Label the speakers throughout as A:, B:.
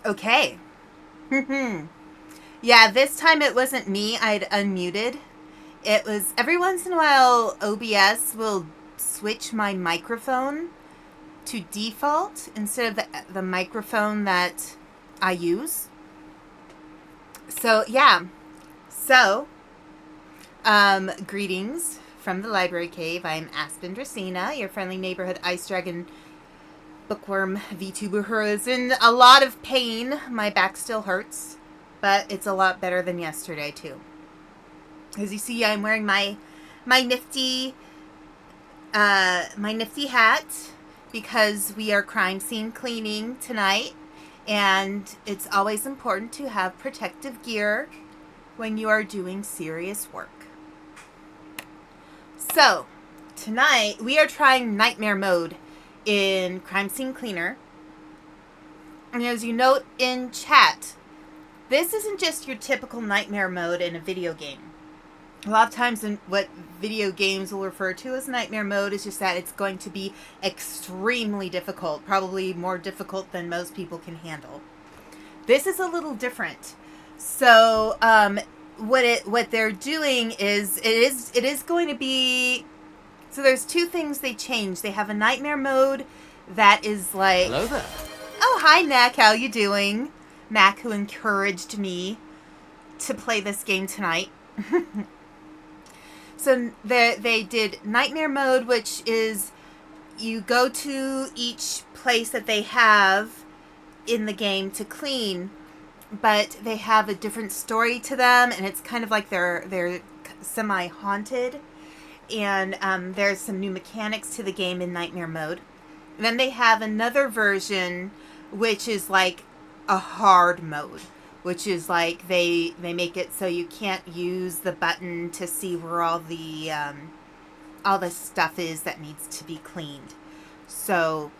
A: Okay. Yeah, this time it wasn't me. I'd unmuted. It was every once in a while OBS will switch my microphone to default instead of the microphone that I use. So, yeah. So, greetings from the library cave. I'm Aspen Dracaena, your friendly neighborhood Ice Dragon Bookwyrm VTuber who is in a lot of pain. My back still hurts, but it's a lot better than yesterday too. As you see, I'm wearing my nifty hat because we are crime scene cleaning tonight, and it's always important to have protective gear when you are doing serious work. So, tonight we are trying nightmare mode in Crime Scene Cleaner. And as you note in chat, this isn't just your typical nightmare mode in a video game. A lot of times in what video games will refer to as nightmare mode is just that it's going to be extremely difficult, probably more difficult than most people can handle. This is a little different. So, what they're doing is it is going to be. So there's two things they changed. They have a nightmare mode that is like...
B: Hello there.
A: Oh, hi, Mac. How you doing? Mac, who encouraged me to play this game tonight. So they did nightmare mode, which is you go to each place that they have in the game to clean, but they have a different story to them, and it's kind of like they're semi-haunted. And there's some new mechanics to the game in nightmare mode. And then they have another version, which is like a hard mode, which is like they make it so you can't use the button to see where all the stuff is that needs to be cleaned. So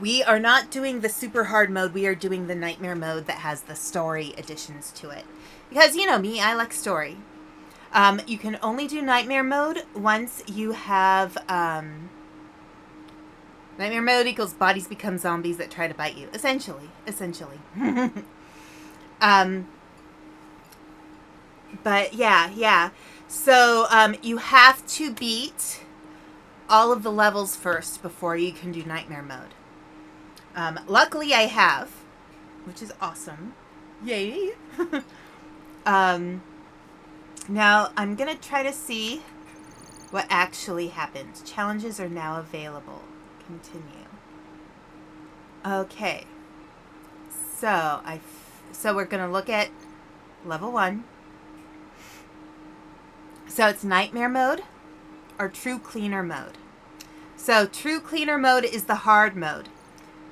A: we are not doing the super hard mode. We are doing the nightmare mode that has the story additions to it. Because, you know me, I like story. You can only do nightmare mode once you have, nightmare mode equals bodies become zombies that try to bite you. Essentially. But yeah. So, you have to beat all of the levels first before you can do nightmare mode. Luckily I have, which is awesome. Yay! Now, I'm going to try to see what actually happened. Challenges are now available. Continue. Okay. So we're going to look at level 1. So it's nightmare mode or true cleaner mode. So true cleaner mode is the hard mode.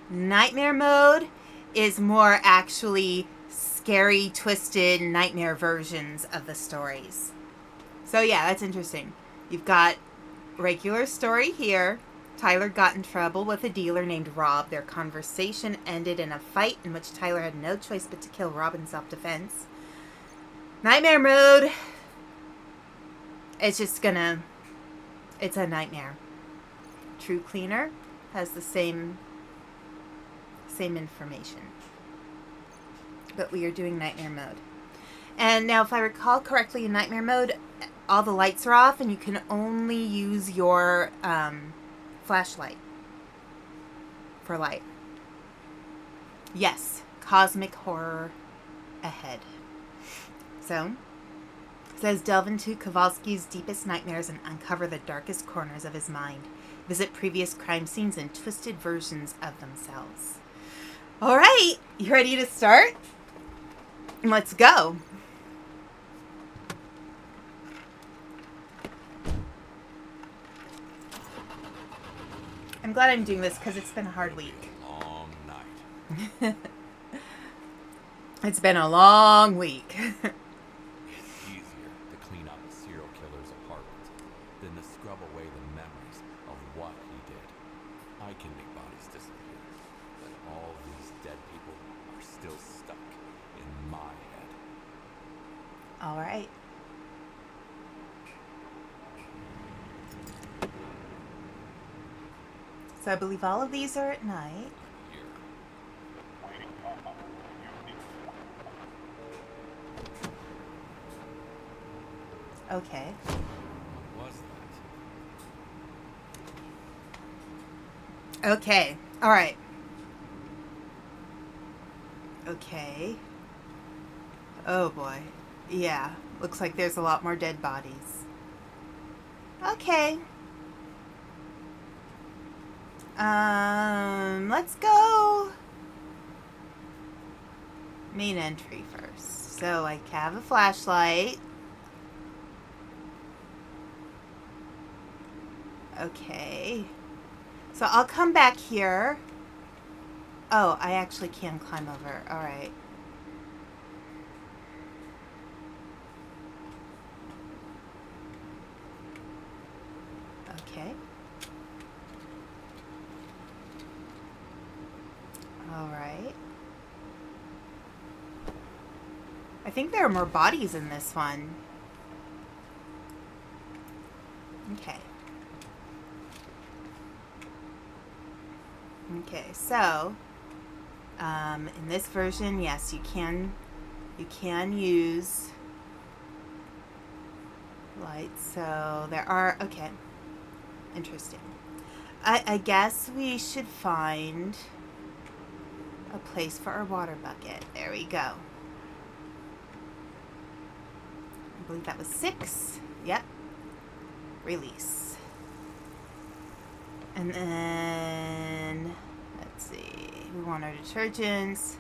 A: Nightmare mode is more actually scary, twisted, nightmare versions of the stories. So yeah, that's interesting. You've got regular story here. Tyler got in trouble with a dealer named Rob. Their conversation ended in a fight in which Tyler had no choice but to kill Rob in self-defense. Nightmare mode. It's a nightmare. True Cleaner has the same information. But we are doing nightmare mode. And now, if I recall correctly, in nightmare mode, all the lights are off and you can only use your flashlight for light. Yes, cosmic horror ahead. So, it says delve into Kowalski's deepest nightmares and uncover the darkest corners of his mind. Visit previous crime scenes and twisted versions of themselves. All right, you ready to start? Let's go. I'm glad I'm doing this because it's been a hard week.
B: Long night.
A: It's been a long week.
B: It's easier to clean out a serial killer's apartment than to scrub away the memories of what he did. I can make bodies disappear, but all these dead people are still stuck in my head.
A: All right. So I believe all of these are at night.
B: Here.
A: Okay.
B: What was that?
A: Okay. All right. Okay. Oh boy. Yeah. Looks like there's a lot more dead bodies. Okay. Let's go main entry first. So I have a flashlight. Okay. So I'll come back here. Oh, I actually can climb over. All right. Okay. All right. I think there are more bodies in this one. Okay. Okay, so in this version, yes, you can use lights. So there are, okay, interesting. I guess we should find a place for our water bucket. There we go. I believe that was 6. Yep. Release. And then, let's see, we want our detergents,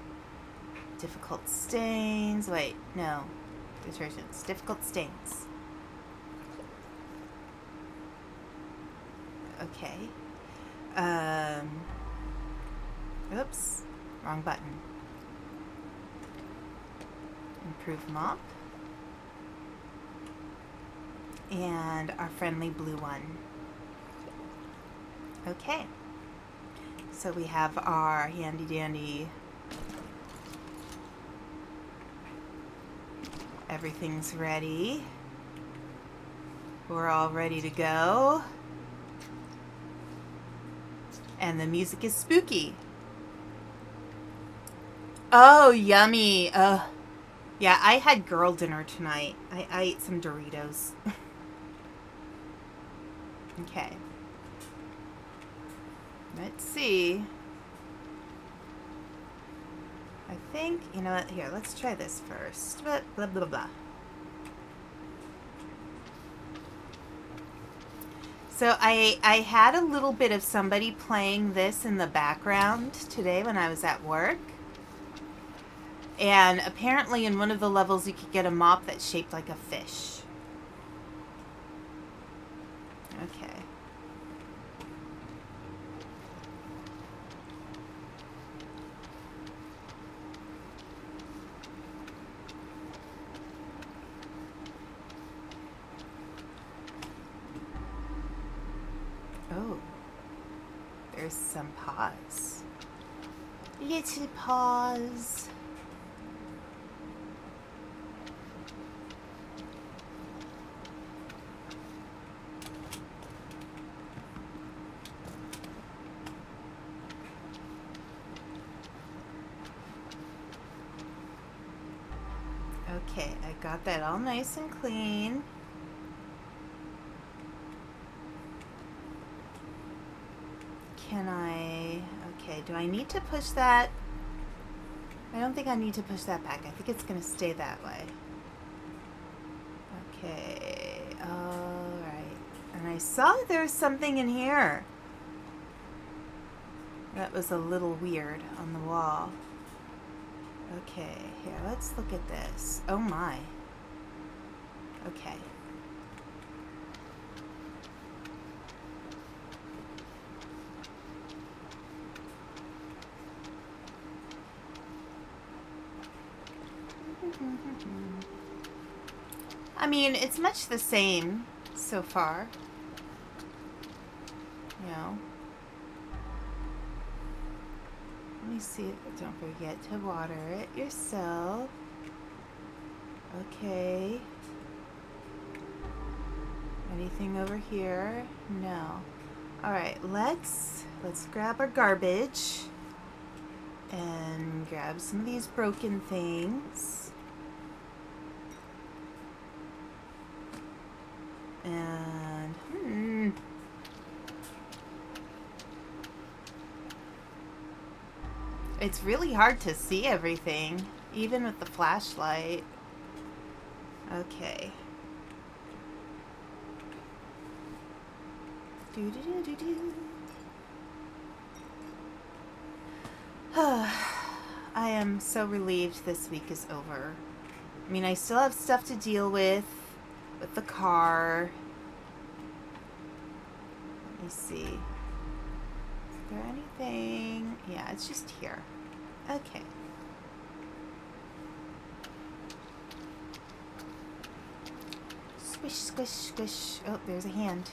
A: difficult stains, wait, no, detergents, difficult stains. Okay. Oops, wrong button. Improve mop. And our friendly blue one. Okay. So we have our handy dandy. Everything's ready. We're all ready to go. And the music is spooky. Oh, yummy. Yeah, I had girl dinner tonight. I ate some Doritos. Okay. Let's see. I think, you know what, here, let's try this first. Blah, blah, blah, blah. So I had a little bit of somebody playing this in the background today when I was at work. And apparently in one of the levels you could get a mop that's shaped like a fish. Okay. Oh. There's some paws. Little paws. Okay, I got that all nice and clean. Can I... Okay, do I need to push that? I don't think I need to push that back. I think it's going to stay that way. Okay, alright. And I saw there was something in here. That was a little weird on the wall. Okay, here, let's look at this. Oh my. Okay. I mean, it's much the same so far. You know. Let me see. Don't forget to water it yourself. Okay. Anything over here? No. Alright, let's grab our garbage and grab some of these broken things. And it's really hard to see everything, even with the flashlight. Okay. Do do do do do. I am so relieved this week is over. I mean, I still have stuff to deal with the car. Let me see. Is there anything? Yeah, it's just here. Okay. Squish, squish, squish. Oh, there's a hand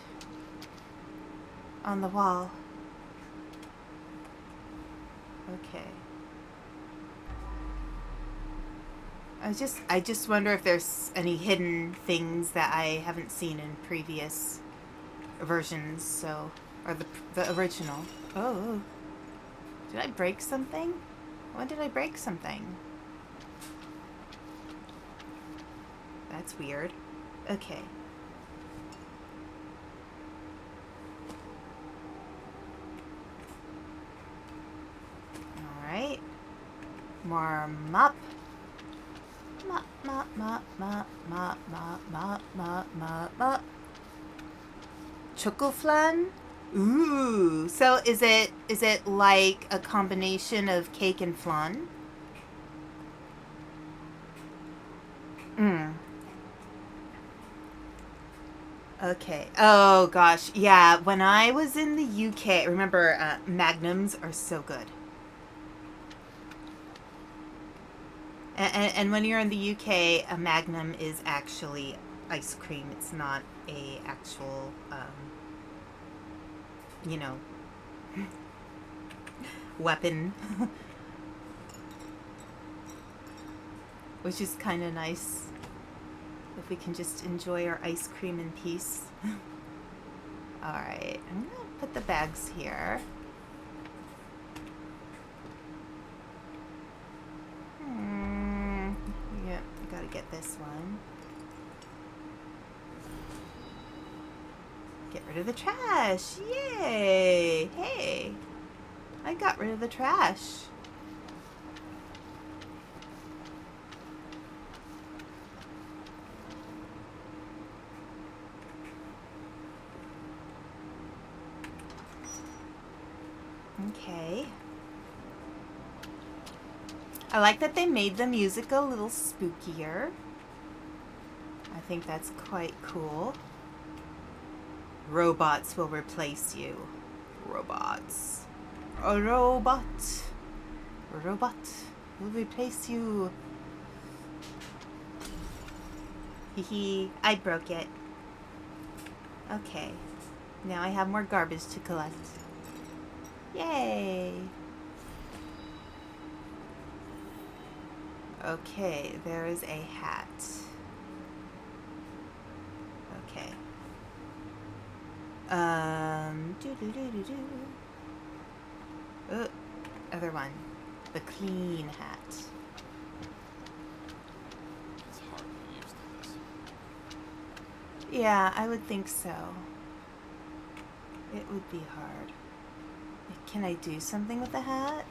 A: on the wall. Okay. I just wonder if there's any hidden things that I haven't seen in previous versions, so, or the original. Oh, did I break something? When did I break something? That's weird. Okay. Alright. More mop. Mop, mop, mop, mop, mop, mop, mop, mop, mop, mop. Choco flan? Ooh. So is it like a combination of cake and flan? Okay. Oh gosh. Yeah, when I was in the UK, remember Magnums are so good. And when you're in the UK, a Magnum is actually ice cream. It's not a actual, you know, weapon. Which is kind of nice. If we can just enjoy our ice cream in peace. Alright, I'm going to put the bags here. Yep, I gotta get this one. Get rid of the trash. Yay! Hey, I got rid of the trash. Okay. I like that they made the music a little spookier. I think that's quite cool. Robots will replace you. Robots. A robot. A robot will replace you. Hee, I broke it. Okay. Now I have more garbage to collect. Yay! Okay, there is a hat. Okay. Other one. The clean hat.
B: It's hardly used to this.
A: Yeah, I would think so. It would be hard. Can I do something with the hat?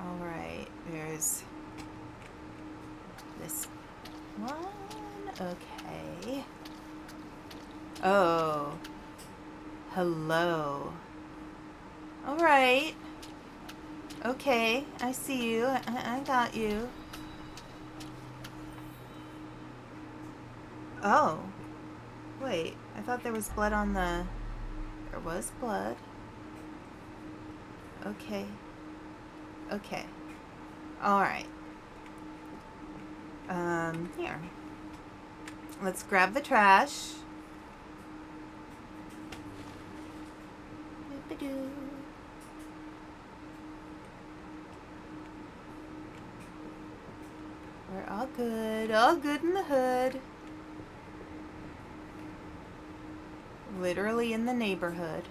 A: Alright, there's this one. Okay. Oh. Hello. Alright. Okay, I see you. I got you. Oh. Wait, I thought there was blood on the... There was blood. Okay. Okay. Alright. Here. Let's grab the trash. Doop-a-doo. We're all good in the hood. Literally in the neighborhood.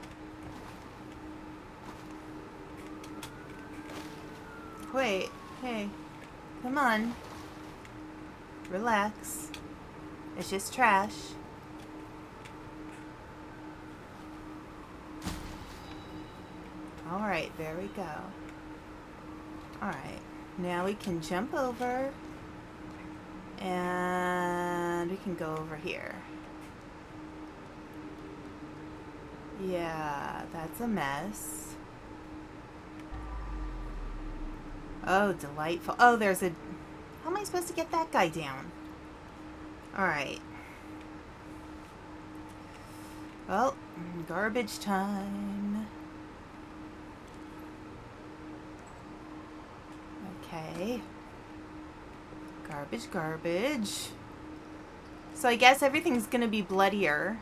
A: Wait, hey, come on. Relax. It's just trash. Alright, there we go. Alright, now we can jump over. And we can go over here. Yeah, that's a mess. Oh, delightful. Oh, there's a... How am I supposed to get that guy down? Alright. Well, garbage time. Okay. Garbage, garbage. So I guess everything's gonna be bloodier.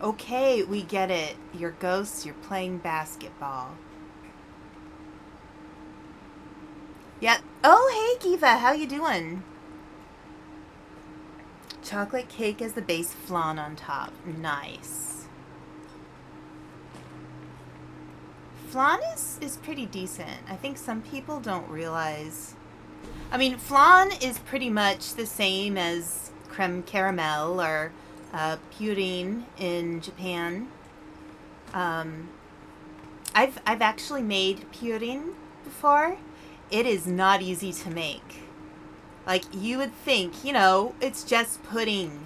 A: Okay, we get it. You're ghosts, you're playing basketball. Yep. Oh, hey, Kiva, how you doing? Chocolate cake as the base, flan on top. Nice. Flan is pretty decent. I think some people don't realize. I mean, flan is pretty much the same as creme caramel or pudding in Japan. I've actually made pudding before. It is not easy to make. Like, you would think, you know, it's just pudding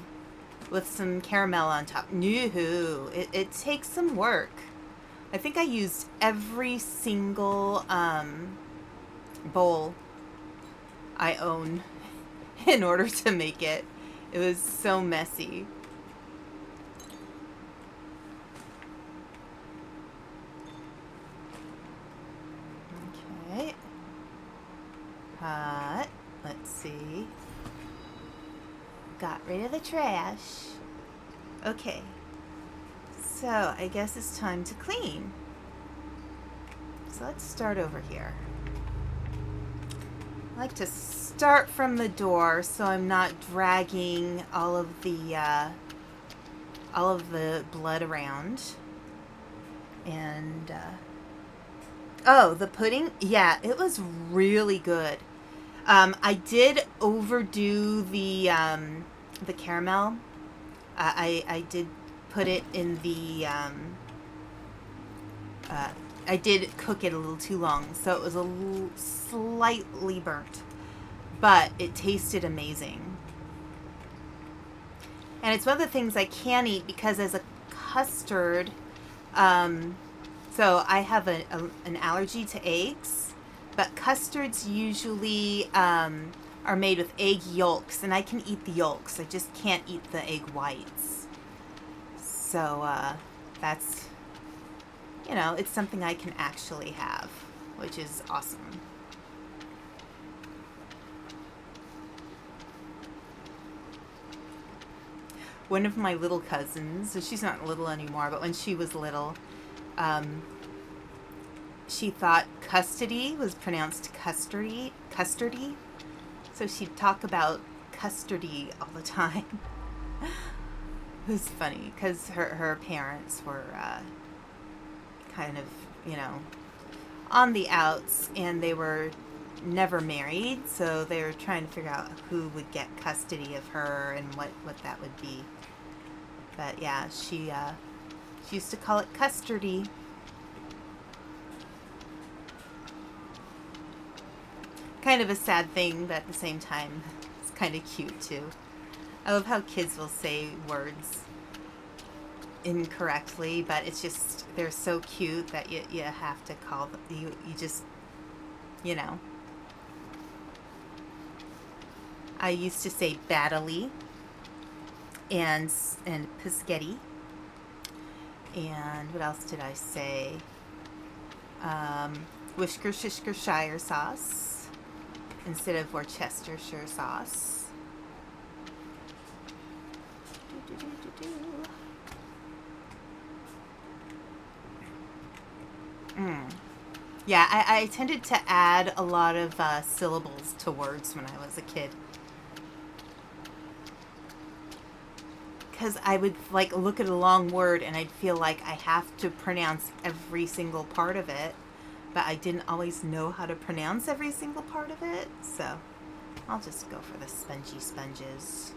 A: with some caramel on top. No, it takes some work. I think I used every single bowl I own in order to make it. It was so messy. Okay. Hot. Let's see. Got rid of the trash. Okay. So, I guess it's time to clean. So let's start over here. I like to start from the door so I'm not dragging all of the blood around. And oh, the pudding? Yeah, it was really good. I did overdo the caramel. I did put it in the I did cook it a little too long, so it was a little slightly burnt, but it tasted amazing. And it's one of the things I can eat because as a custard, so I have an allergy to eggs, but custards usually are made with egg yolks, and I can eat the yolks. I just can't eat the egg whites. So that's, you know, it's something I can actually have, which is awesome. One of my little cousins, so she's not little anymore, but when she was little, she thought custody was pronounced custardy. So she'd talk about custardy all the time. It was funny because her parents were kind of, you know, on the outs, and they were never married, so they were trying to figure out who would get custody of her and what that would be. But yeah, she used to call it custardy. Kind of a sad thing, but at the same time, it's kind of cute too. I love how kids will say words incorrectly, but it's just, they're so cute that you have to call them, you just, you know. I used to say battley and Piscetti. And what else did I say? Worcestershire sauce instead of Worcestershire sauce. Yeah, I tended to add a lot of syllables to words when I was a kid. Because I would like look at a long word and I'd feel like I have to pronounce every single part of it, but I didn't always know how to pronounce every single part of it, so I'll just go for the spongy sponges.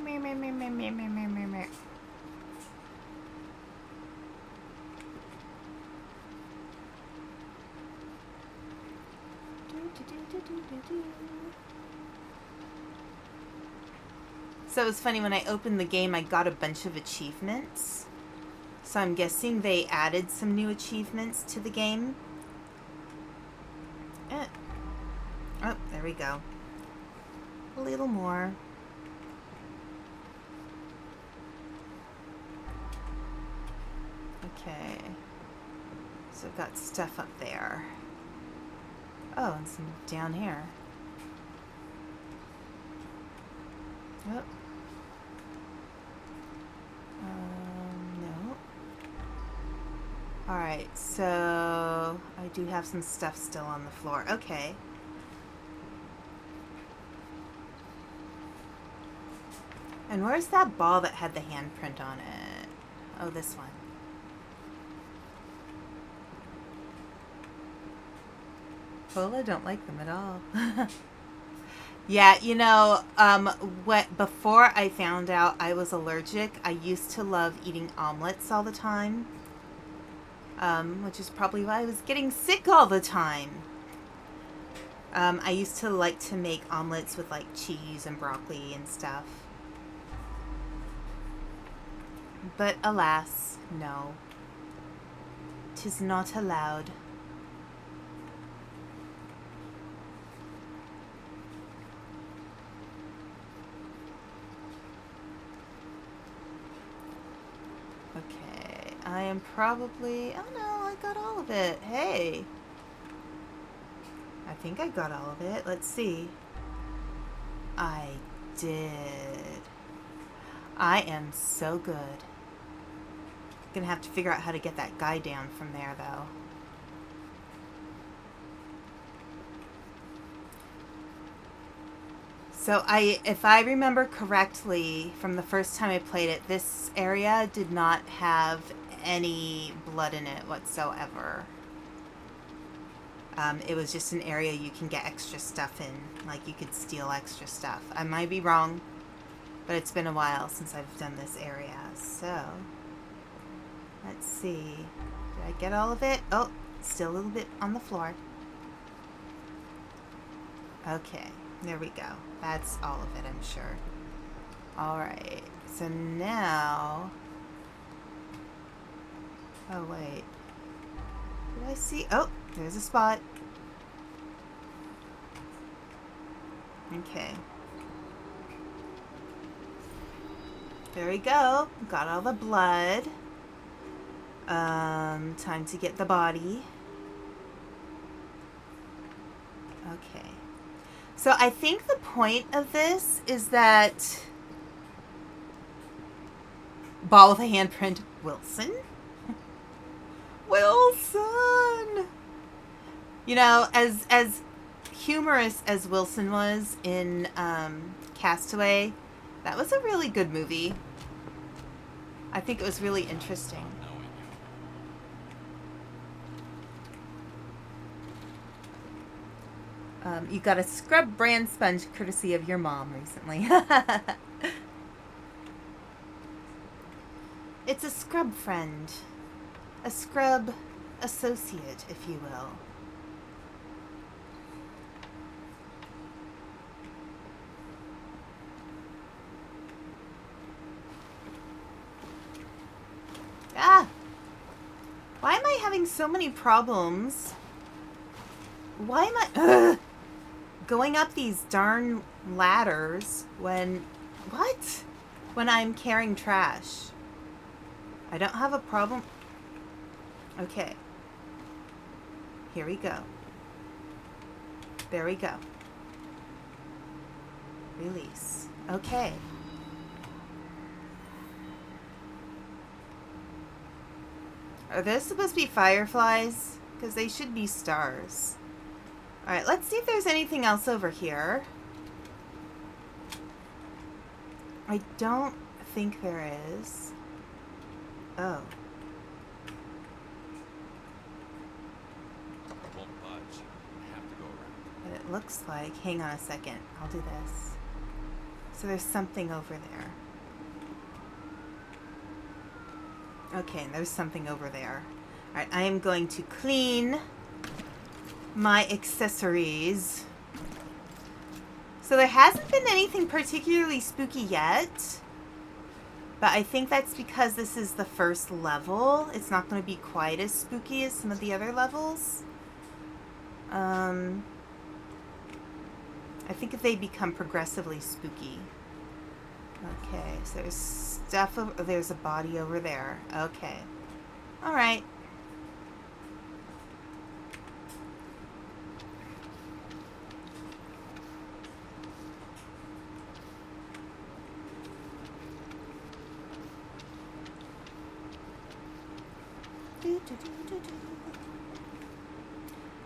A: Meh, meh, meh, meh, meh, meh, meh, meh, meh. So it was funny, when I opened the game, I got a bunch of achievements. So I'm guessing they added some new achievements to the game. Oh, there we go. A little more. Okay. So I've got stuff up there. Oh, and some down here. Oh. No. Alright, so I do have some stuff still on the floor. Okay. And where's that ball that had the handprint on it? Oh, this one. Well, I don't like them at all. Yeah, you know, before I found out I was allergic, I used to love eating omelets all the time. Which is probably why I was getting sick all the time. I used to like to make omelets with like cheese and broccoli and stuff. But alas, no. 'Tis not allowed. Okay, I am probably... Oh no, I got all of it. Hey. I think I got all of it. Let's see. I did. I am so good. Gonna have to figure out how to get that guy down from there, though. So if I remember correctly, from the first time I played it, this area did not have any blood in it whatsoever. It was just an area you can get extra stuff in. Like, you could steal extra stuff. I might be wrong, but it's been a while since I've done this area. So, let's see. Did I get all of it? Oh, still a little bit on the floor. Okay, there we go. That's all of it, I'm sure. Alright, so now... Oh, wait. Did I see? Oh, there's a spot. Okay. There we go. Got all the blood. Time to get the body. Okay. So I think the point of this is that... Ball with a handprint, Wilson? Wilson! You know, as humorous as Wilson was in Castaway, that was a really good movie. I think it was really interesting. You got a scrub brand sponge courtesy of your mom recently. It's a scrub friend. A scrub associate, if you will. Ah! Why am I having so many problems? Why am I going up these darn ladders when... What? When I'm carrying trash. I don't have a problem... Okay. Here we go. There we go. Release. Okay. Are those supposed to be fireflies? Because they should be stars. Alright, let's see if there's anything else over here. I don't think there is. Oh. looks like... Hang on a second. I'll do this. So there's something over there. Okay, there's something over there. Alright, I am going to clean my accessories. So there hasn't been anything particularly spooky yet. But I think that's because this is the first level. It's not going to be quite as spooky as some of the other levels. I think if they become progressively spooky. Okay, so there's stuff over... There's a body over there. Okay. Alright.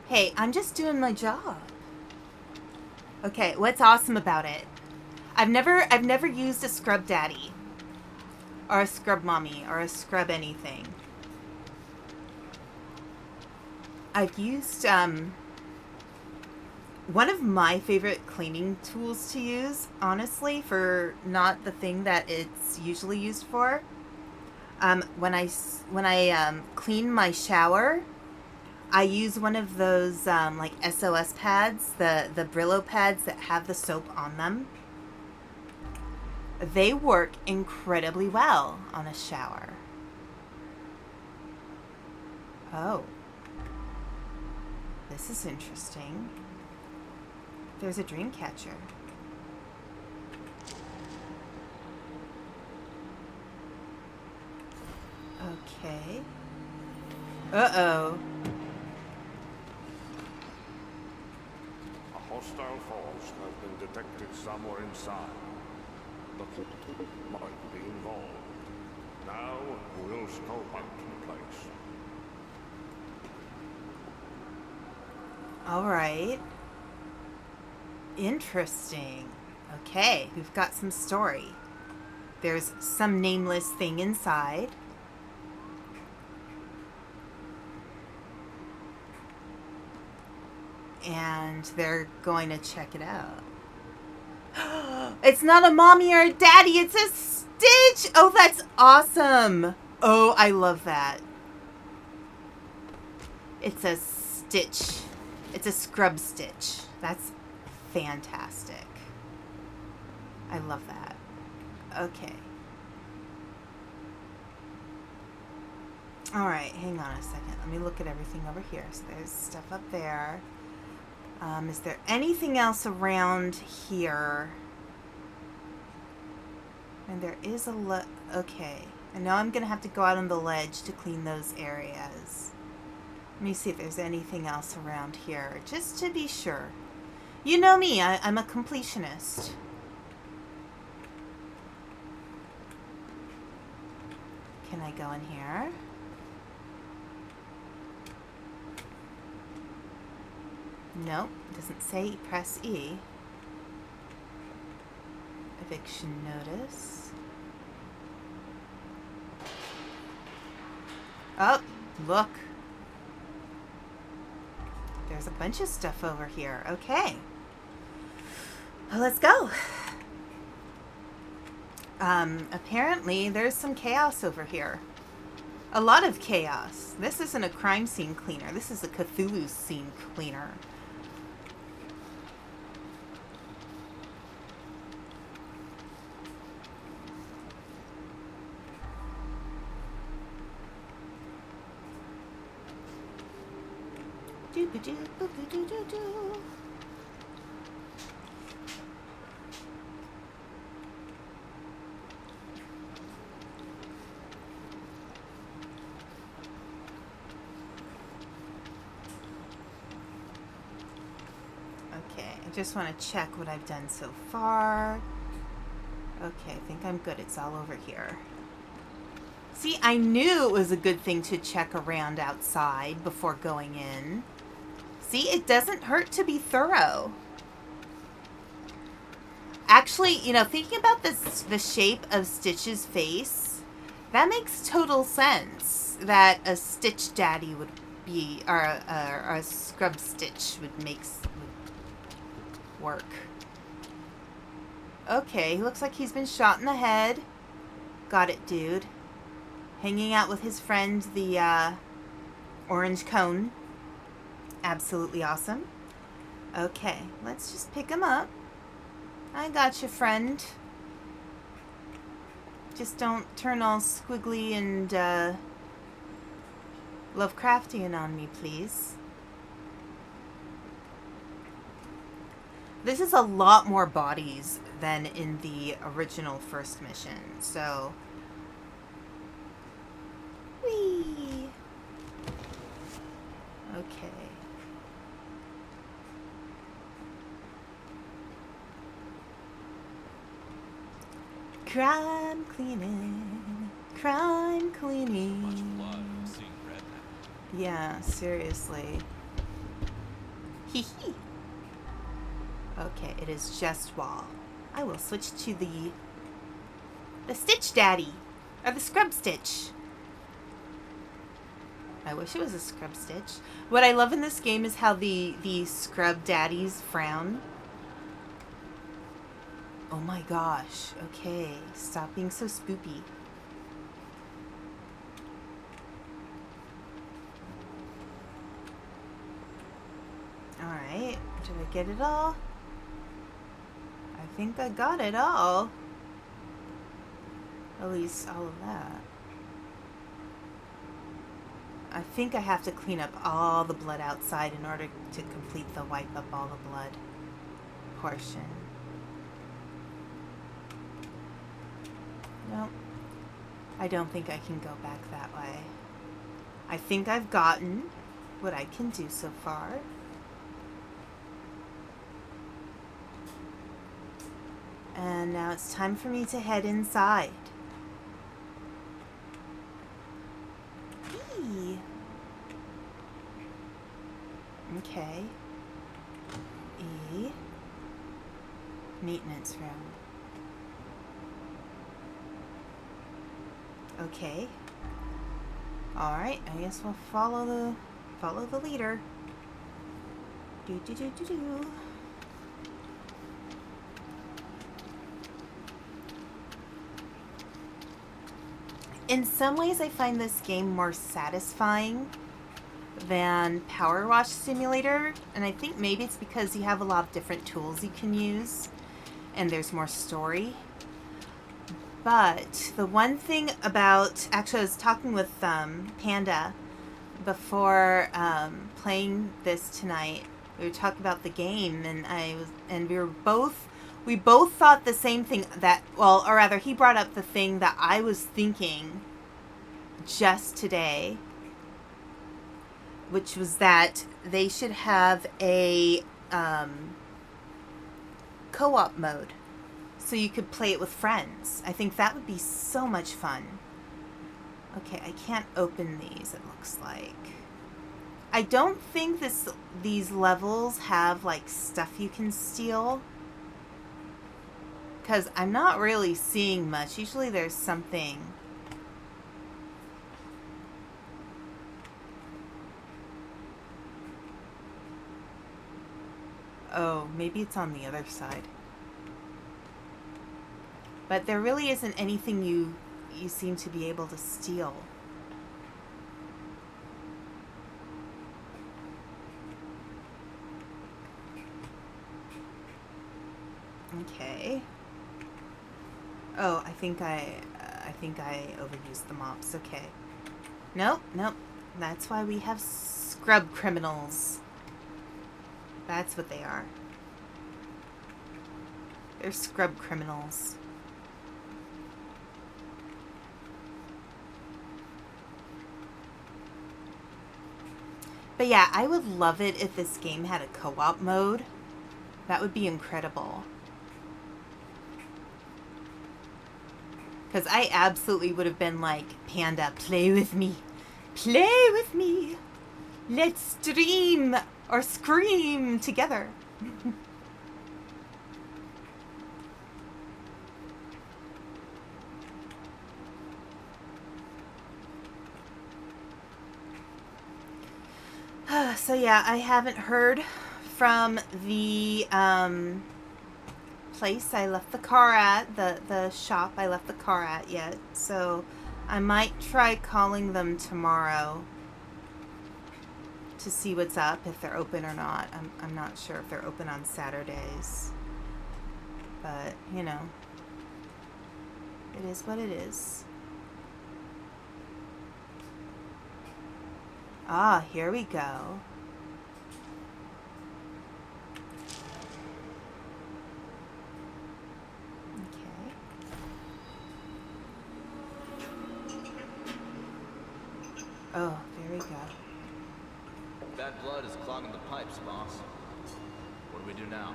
A: Hey, I'm just doing my job. Okay, what's awesome about it? I've never used a scrub daddy or a scrub mommy or a scrub anything. I've used one of my favorite cleaning tools to use, honestly, for not the thing that it's usually used for. When I clean my shower, I use one of those like SOS pads, the Brillo pads that have the soap on them. They work incredibly well on a shower. Oh. This is interesting. There's a dream catcher. Okay. Uh-oh.
C: A hostile force has been detected somewhere inside. The people might be involved. Now we'll scope out the place.
A: All right. Interesting. Okay, we've got some story. There's some nameless thing inside. And they're going to check it out. It's not a mommy or a daddy, it's a Stitch! Oh, that's awesome! Oh, I love that. It's a Stitch. It's a scrub Stitch. That's fantastic. I love that. Okay. Alright, hang on a second. Let me look at everything over here. So there's stuff up there. Is there anything else around here? And there is a okay. I know I'm going to have to go out on the ledge to clean those areas. Let me see if there's anything else around here, just to be sure. You know me, I'm a completionist. Can I go in here? Nope, doesn't say press E. Eviction notice. Oh, look. There's a bunch of stuff over here. Okay. Well, let's go. Apparently there's some chaos over here. A lot of chaos. This isn't a crime scene cleaner. This is a Cthulhu scene cleaner. Okay, I just want to check what I've done so far. Okay, I think I'm good. It's all over here. See, I knew it was a good thing to check around outside before going in. See, it doesn't hurt to be thorough. Actually, you know, thinking about the shape of Stitch's face, that makes total sense that a Stitch daddy would be, or a scrub Stitch would work. Okay, he looks like he's been shot in the head. Got it, dude. Hanging out with his friend, the orange cone. Absolutely awesome. Okay, let's just pick him up. I got you, friend. Just don't turn all squiggly and Lovecraftian on me, please. This is a lot more bodies than in the original first mission, so... Whee! Okay. Crime cleaning. Crime cleaning.
B: Much blood. I'm seeing red now.
A: Yeah, seriously. Hee hee. Okay, it is just wall. I will switch to the Stitch Daddy. Or the Scrub Stitch. I wish it was a Scrub Stitch. What I love in this game is how the Scrub Daddies frown. Oh my gosh. Okay, stop being so spoopy. Alright, did I get it all? I think I got it all. At least all of that. I think I have to clean up all the blood outside in order to complete the wipe up all the blood portion. Nope. I don't think I can go back that way. I think I've gotten what I can do so far. And now it's time for me to head inside. Eee. Okay. E. Maintenance room. Okay. Alright, I guess we'll follow the leader. Do do do do do. In some ways, I find this game more satisfying than Power Wash Simulator, and I think maybe it's because you have a lot of different tools you can use, and there's more story. But the one thing about... Actually, I was talking with Panda before playing this tonight. We were talking about the game, and we both thought the same thing that, well, or rather, he brought up the thing that I was thinking just today, which was that they should have a co-op mode so you could play it with friends. I think that would be so much fun. Okay, I can't open these, it looks like. I don't think these levels have, like, stuff you can steal. Because I'm not really seeing much. Usually there's something. Oh, maybe it's on the other side. But there really isn't anything you seem to be able to steal. Okay. Oh, I think I overused the mops. Okay. Nope. That's why we have scrub criminals. That's what they are. They're scrub criminals. But yeah, I would love it if this game had a co-op mode. That would be incredible. Because I absolutely would have been like, Panda, play with me. Play with me. Let's stream or scream together. So yeah, I haven't heard from the place I left the car at, the shop I left the car at yet. So I might try calling them tomorrow to see what's up, if they're open or not. I'm not sure if they're open on Saturdays. But, you know, it is what it is. Ah, here we go. Okay. Oh, there we go.
D: Bad blood is clogging the pipes, boss. What do we do now?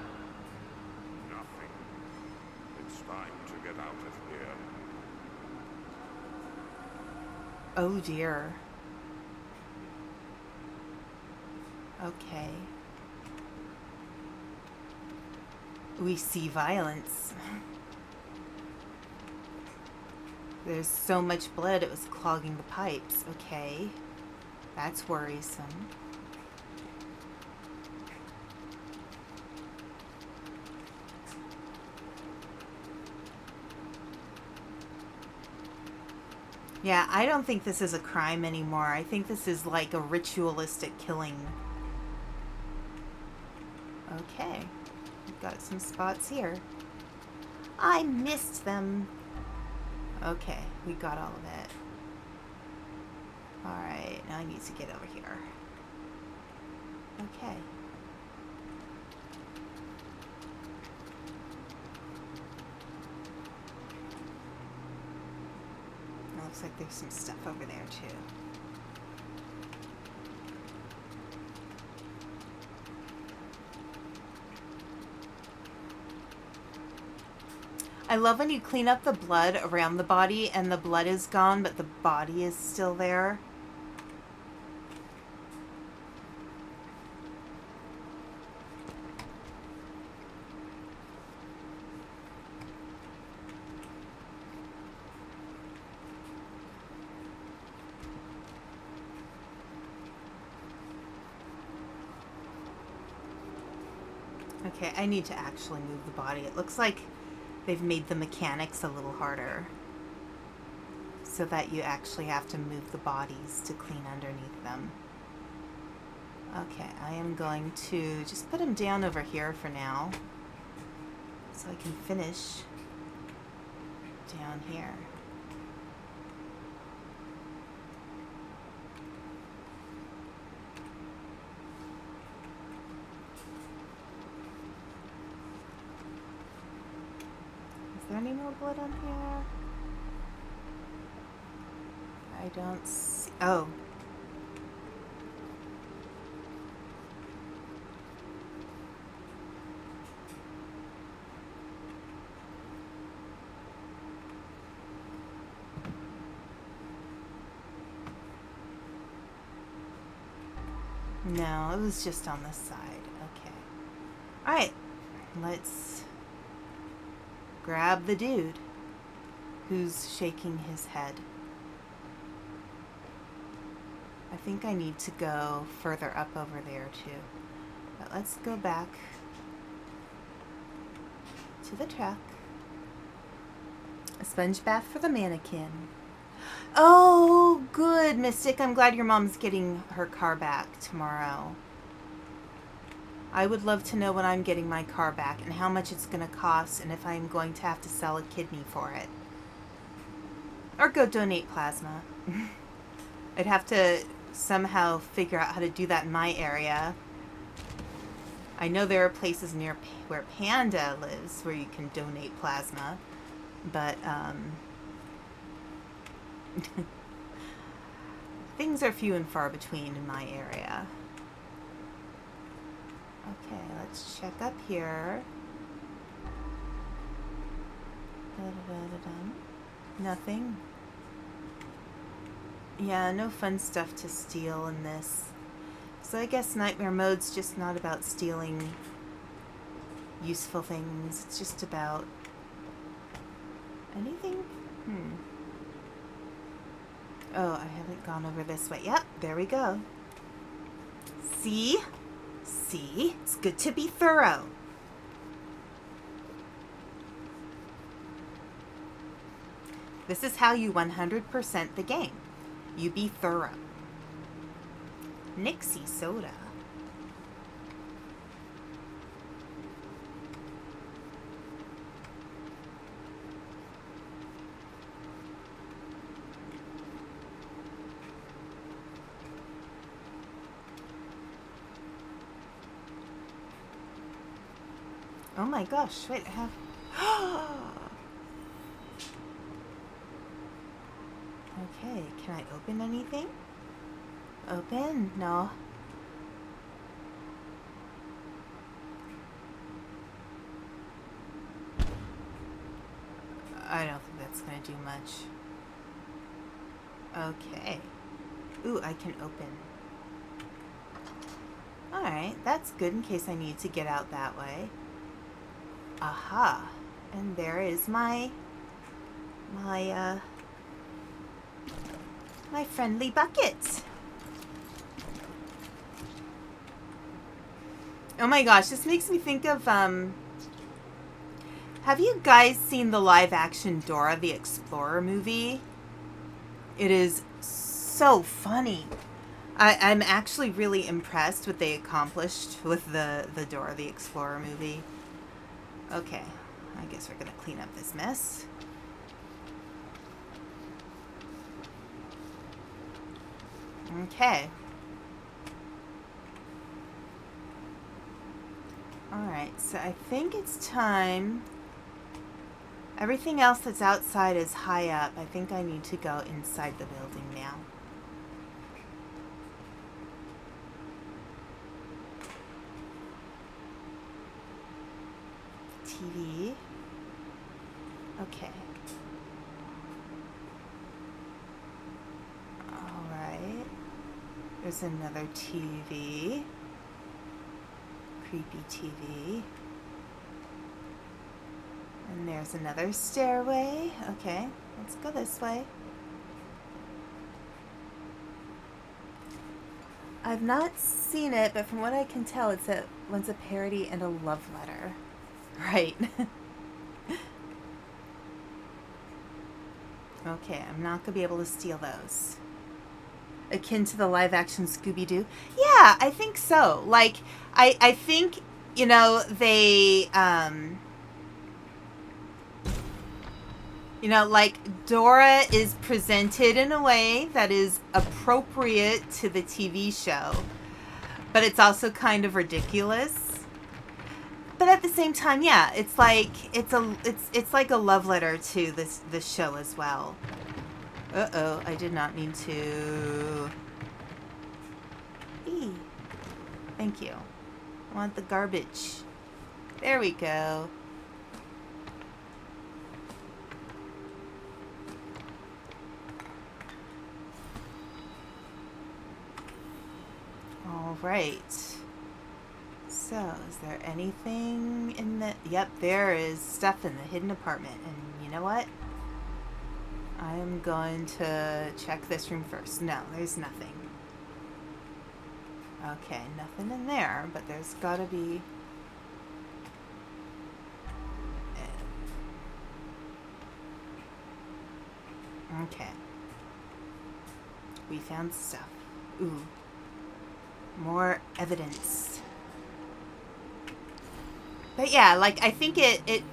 C: Nothing. It's time to get out of here.
A: Oh dear. Okay. We see violence. There's so much blood it was clogging the pipes. Okay. That's worrisome. Yeah, I don't think this is a crime anymore. I think this is like a ritualistic killing. Okay. We've got some spots here. I missed them. Okay, we got all of it. Alright, now I need to get over here. Okay. It looks like there's some stuff over there too. I love when you clean up the blood around the body and the blood is gone, but the body is still there. Okay, I need to actually move the body. It looks like they've made the mechanics a little harder so that you actually have to move the bodies to clean underneath them. Okay, I am going to just put him down over here for now so I can finish down here. Is there any more blood on here? I don't see. Oh. No, it was just on this side. Okay. Alright. Let's grab the dude who's shaking his head. I think I need to go further up over there too. But let's go back to the truck. A sponge bath for the mannequin. Oh, good, Mystic. I'm glad your mom's getting her car back tomorrow. I would love to know when I'm getting my car back and how much it's going to cost and if I'm going to have to sell a kidney for it. Or go donate plasma. I'd have to somehow figure out how to do that in my area. I know there are places near where Panda lives where you can donate plasma, but things are few and far between in my area. Okay, let's check up here. Nothing. Yeah, no fun stuff to steal in this. So I guess Nightmare Mode's just not about stealing useful things. It's just about anything? Oh, I haven't gone over this way. Yep, there we go. See? See? It's good to be thorough. This is how you 100% the game. You be thorough. Nixie soda. Oh my gosh, wait, I have... Okay, can I open anything? Open? No. I don't think that's gonna do much. Okay. Ooh, I can open. Alright, that's good in case I need to get out that way. Aha. And there is my friendly bucket. Oh my gosh, this makes me think of, have you guys seen the live action Dora the Explorer movie? It is so funny. I'm actually really impressed what they accomplished with the Dora the Explorer movie. Okay, I guess we're gonna clean up this mess. Okay. Alright, so I think it's time. Everything else that's outside is high up. I think I need to go inside the building now. TV. Okay. Alright. There's another TV. Creepy TV. And there's another stairway. Okay, let's go this way. I've not seen it, but from what I can tell, one's a parody and a love letter. Right. Okay, I'm not gonna be able to steal those. Akin to the live-action Scooby-Doo? Yeah, I think so. Like, I think, you know, they, you know, like, Dora is presented in a way that is appropriate to the TV show, but it's also kind of ridiculous. But at the same time, yeah, it's like it's like a love letter to this show as well. Uh-oh, I did not mean to. Eee. Thank you. I want the garbage. There we go. All right. So, is there anything in the... Yep, there is stuff in the hidden apartment. And you know what? I am going to check this room first. No, there's nothing. Okay, nothing in there, but there's gotta be... Okay. We found stuff. Ooh. More evidence. But yeah, like, I think it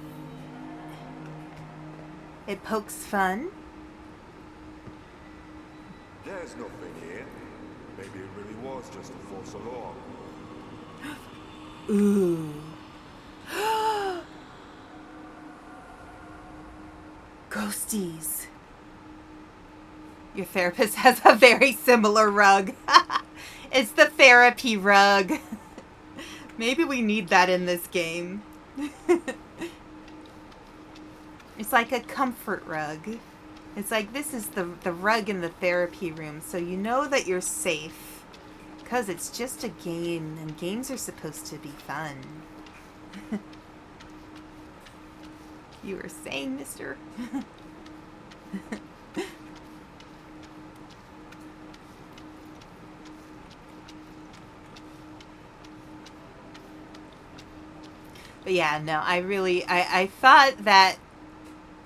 A: pokes fun.
C: There's nothing here. Maybe it really was just a false alarm.
A: Ooh. Ghosties. Your therapist has a very similar rug. It's the therapy rug. Maybe we need that in this game. It's like a comfort rug. It's like, this is the rug in the therapy room, so you know that you're safe. Because it's just a game, and games are supposed to be fun. You were saying, mister? But yeah, no, I thought that,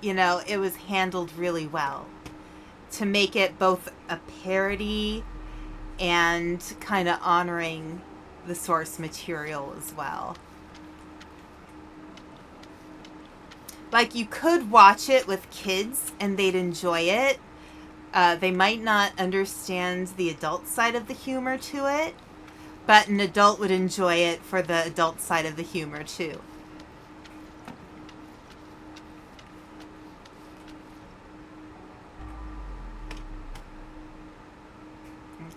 A: you know, it was handled really well to make it both a parody and kind of honoring the source material as well. Like, you could watch it with kids and they'd enjoy it. They might not understand the adult side of the humor to it, but an adult would enjoy it for the adult side of the humor too.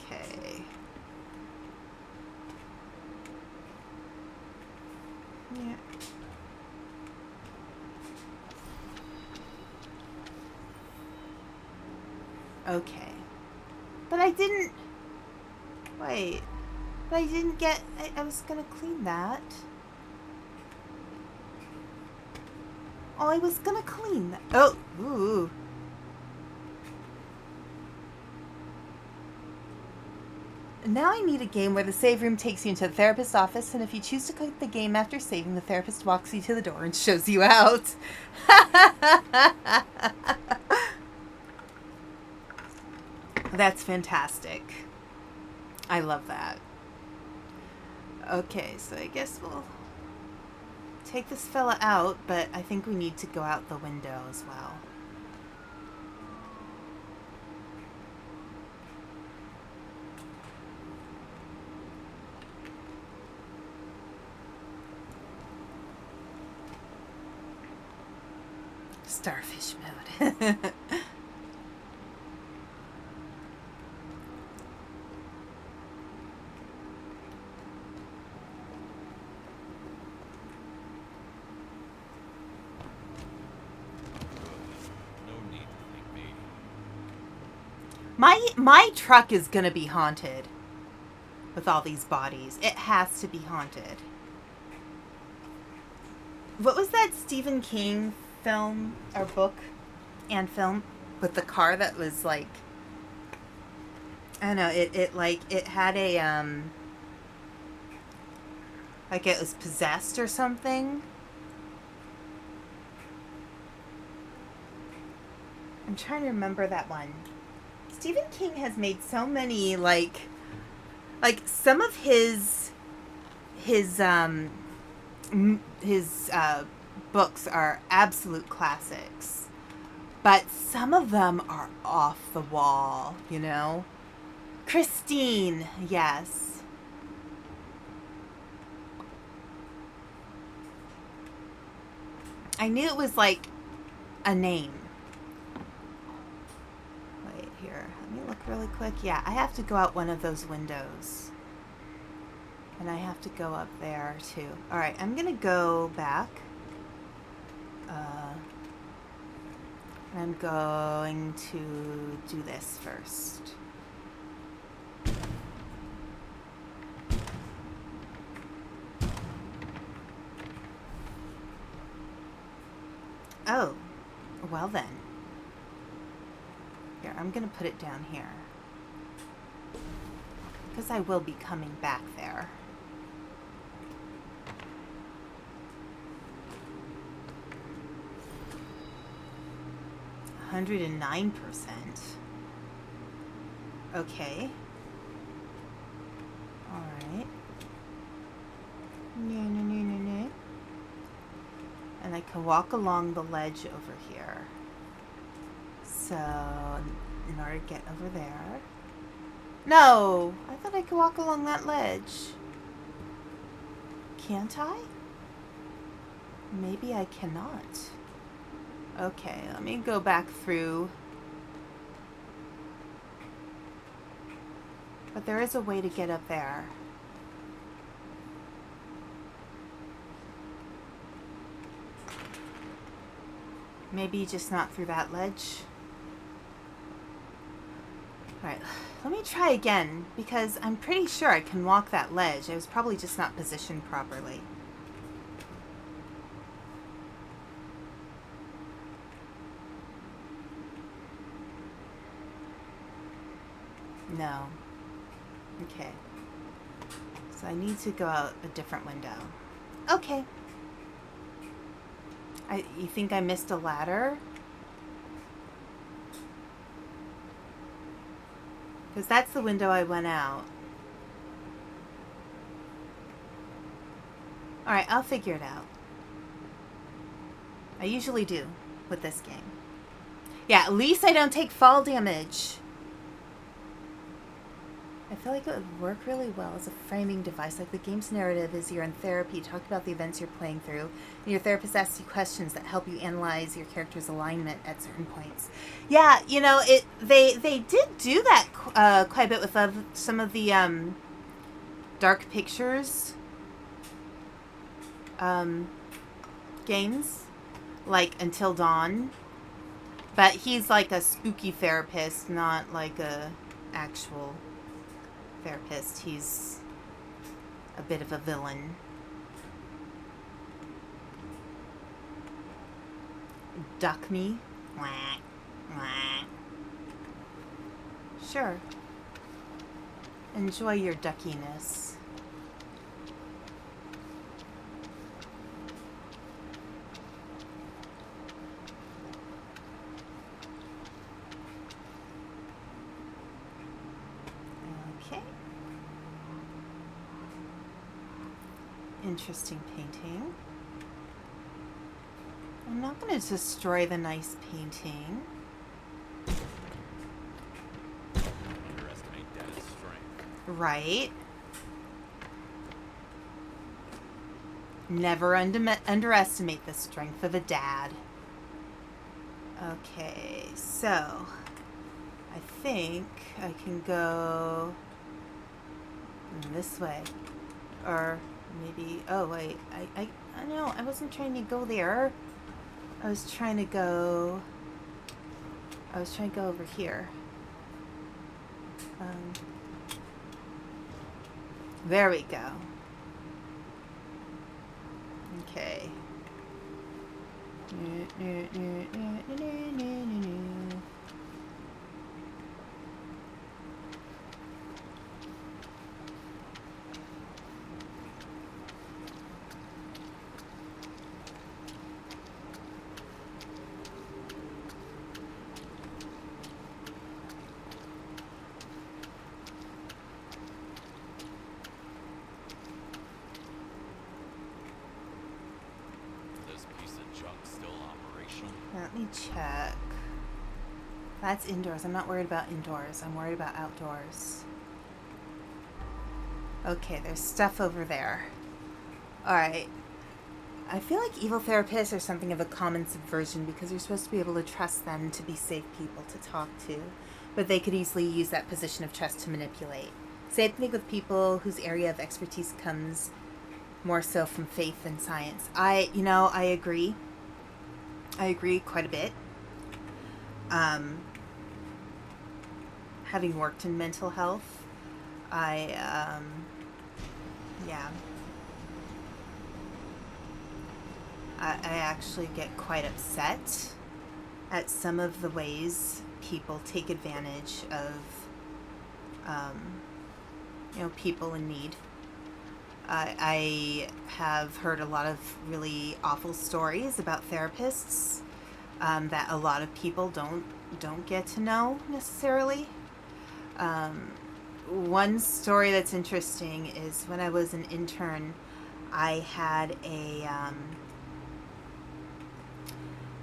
A: Okay. Yeah. Okay. But I didn't... Wait. But I didn't get... I was gonna clean that. Oh, I was gonna clean that. Oh, ooh. Now I need a game where the save room takes you into the therapist's office, and if you choose to quit the game after saving, the therapist walks you to the door and shows you out. That's fantastic. I love that. Okay, so I guess we'll take this fella out, but I think we need to go out the window as well. Starfish mode. My truck is gonna be haunted with all these bodies. It has to be haunted. What was that Stephen King film or book and film with the car that was like, I don't know, it had a like it was possessed or something. I'm trying to remember that one. Stephen King has made so many like some of his books are absolute classics, but some of them are off the wall, you know. Christine, yes. I knew it was like a name. Wait, here, let me look really quick. Yeah, I have to go out one of those windows. And I have to go up there too. Alright, I'm gonna go back. I'm going to do this first. Oh, well then. Here, I'm gonna put it down here. Because I will be coming back there. 109%. Okay. Alright. No. And I can walk along the ledge over here. So, in order to get over there... No! I thought I could walk along that ledge. Can't I? Maybe I cannot. Okay, let me go back through. But there is a way to get up there. Maybe just not through that ledge. Alright, let me try again, because I'm pretty sure I can walk that ledge. I was probably just not positioned properly. No. Okay. So I need to go out a different window. Okay. You think I missed a ladder? Because that's the window I went out. Alright, I'll figure it out. I usually do with this game. Yeah, at least I don't take fall damage. I feel like it would work really well as a framing device. Like the game's narrative is you're in therapy, talk about the events you're playing through, and your therapist asks you questions that help you analyze your character's alignment at certain points. Yeah, you know, they did do that quite a bit with some of the Dark Pictures games, like Until Dawn. But he's like a spooky therapist, not like a actual therapist. He's a bit of a villain. Duck me. Wah, wah. Sure. Enjoy your duckiness. Interesting painting. I'm not going to destroy the nice painting.
B: Underestimate Dad's strength.
A: Right. Never underestimate the strength of a dad. Okay, so I think I can go this way. Or maybe, oh wait, I know, I wasn't trying to go there. I was trying to go over here. There we go. Okay. Let me check. That's indoors. I'm not worried about indoors. I'm worried about outdoors. Okay, there's stuff over there. Alright. I feel like evil therapists are something of a common subversion because you're supposed to be able to trust them to be safe people to talk to. But they could easily use that position of trust to manipulate. Same thing with people whose area of expertise comes more so from faith than science. I agree. I agree quite a bit. Having worked in mental health, I actually get quite upset at some of the ways people take advantage of, people in need. I have heard a lot of really awful stories about therapists that a lot of people don't get to know necessarily. One story that's interesting is when I was an intern, I had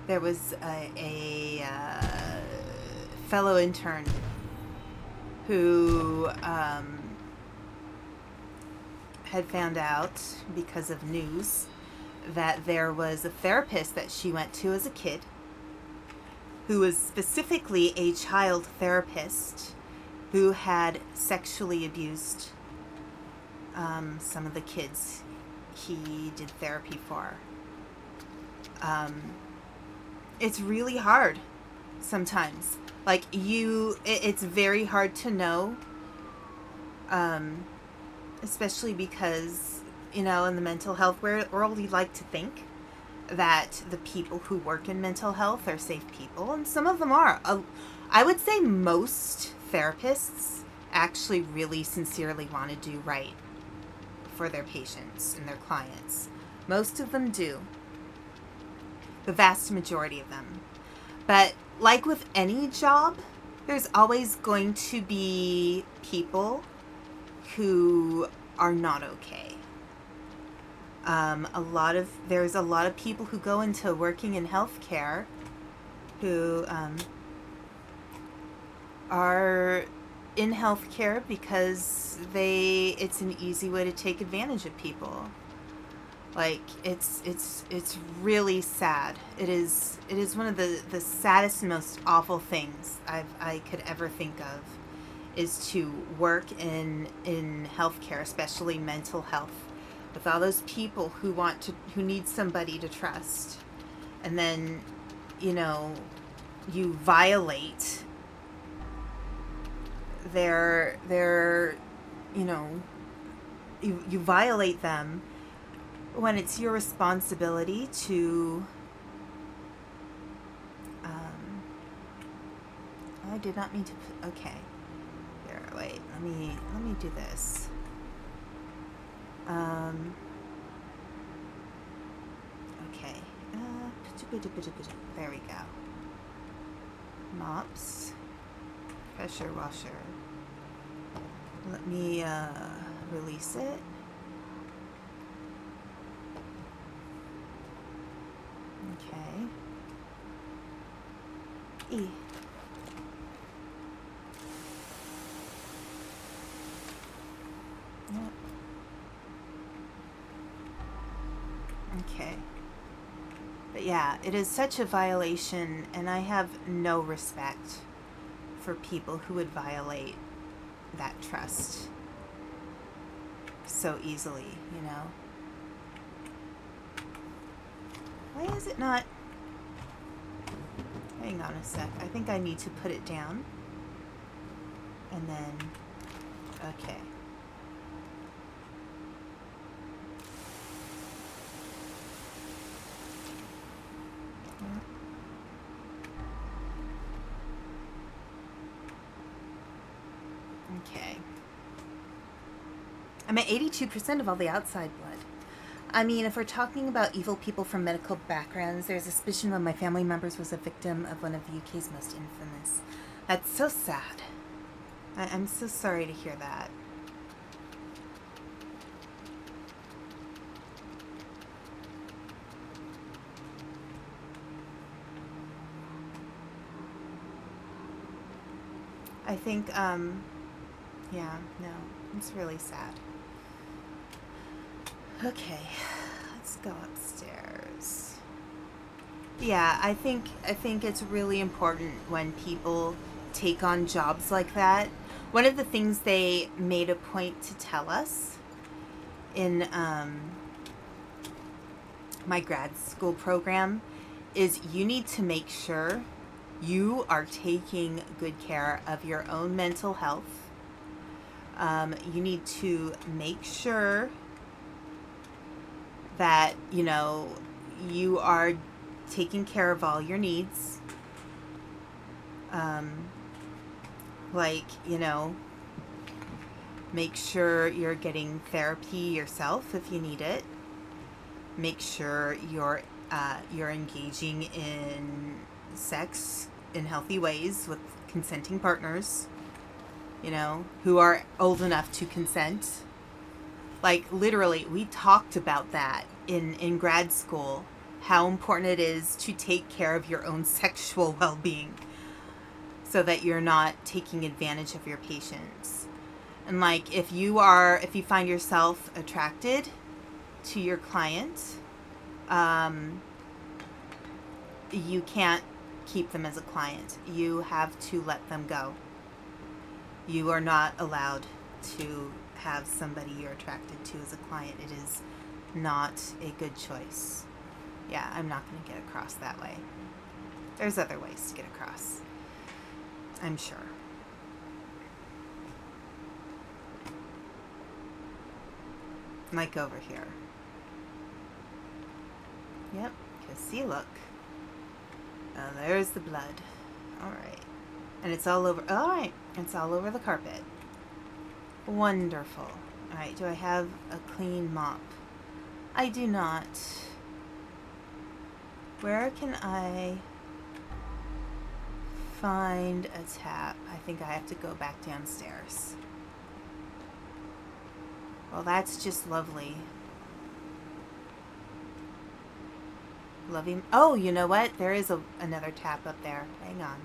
A: there was a fellow intern who had found out because of news that there was a therapist that she went to as a kid who was specifically a child therapist who had sexually abused some of the kids he did therapy for. It's really hard sometimes. Like it's very hard to know, especially because, in the mental health world, you'd like to think that the people who work in mental health are safe people, and some of them are. I would say most therapists actually really sincerely want to do right for their patients and their clients. Most of them do. The vast majority of them. But like with any job, there's always going to be people who are not okay. There's a lot of people who go into working in healthcare who are in healthcare because it's an easy way to take advantage of people. Like, it's really sad. It is one of the saddest and most awful things I could ever think of, is to work in healthcare, especially mental health, with all those people who need somebody to trust, and then, you violate their you violate them when it's your responsibility to I did not mean to put, okay, here, wait, let me do this. Okay, there we go. Mops, pressure washer. Let me release it. Okay. E. Yep. Okay. But yeah, it is such a violation, and I have no respect for people who would violate that trust so easily, Why is it not? Hang on a sec. I think I need to put it down. And then, okay. Okay. I'm at 82% of all the outside blood. I mean, if we're talking about evil people from medical backgrounds, there's a suspicion one of my family members was a victim of one of the UK's most infamous. That's so sad. I'm so sorry to hear that. I think, yeah, no, it's really sad. Okay, let's go upstairs. Yeah, I think it's really important when people take on jobs like that. One of the things they made a point to tell us in my grad school program is you need to make sure you are taking good care of your own mental health. You need to make sure that, you are taking care of all your needs. Make sure you're getting therapy yourself if you need it. Make sure you're engaging in sex in healthy ways with consenting partners, who are old enough to consent. Like, literally, we talked about that in grad school, how important it is to take care of your own sexual well-being so that you're not taking advantage of your patients. And, like, if you find yourself attracted to your client, you can't keep them as a client. You have to let them go. You are not allowed to have somebody you're attracted to as a client. It is not a good choice. Yeah, I'm not going to get across that way. There's other ways to get across, I'm sure. Like over here. Yep, because see, look. Oh, there's the blood. Alright. And it's all over. Alright, it's all over the carpet. Wonderful. Alright, do I have a clean mop? I do not. Where can I find a tap? I think I have to go back downstairs. Well, that's just lovely. Loving. Oh, you know what? There is another tap up there. Hang on.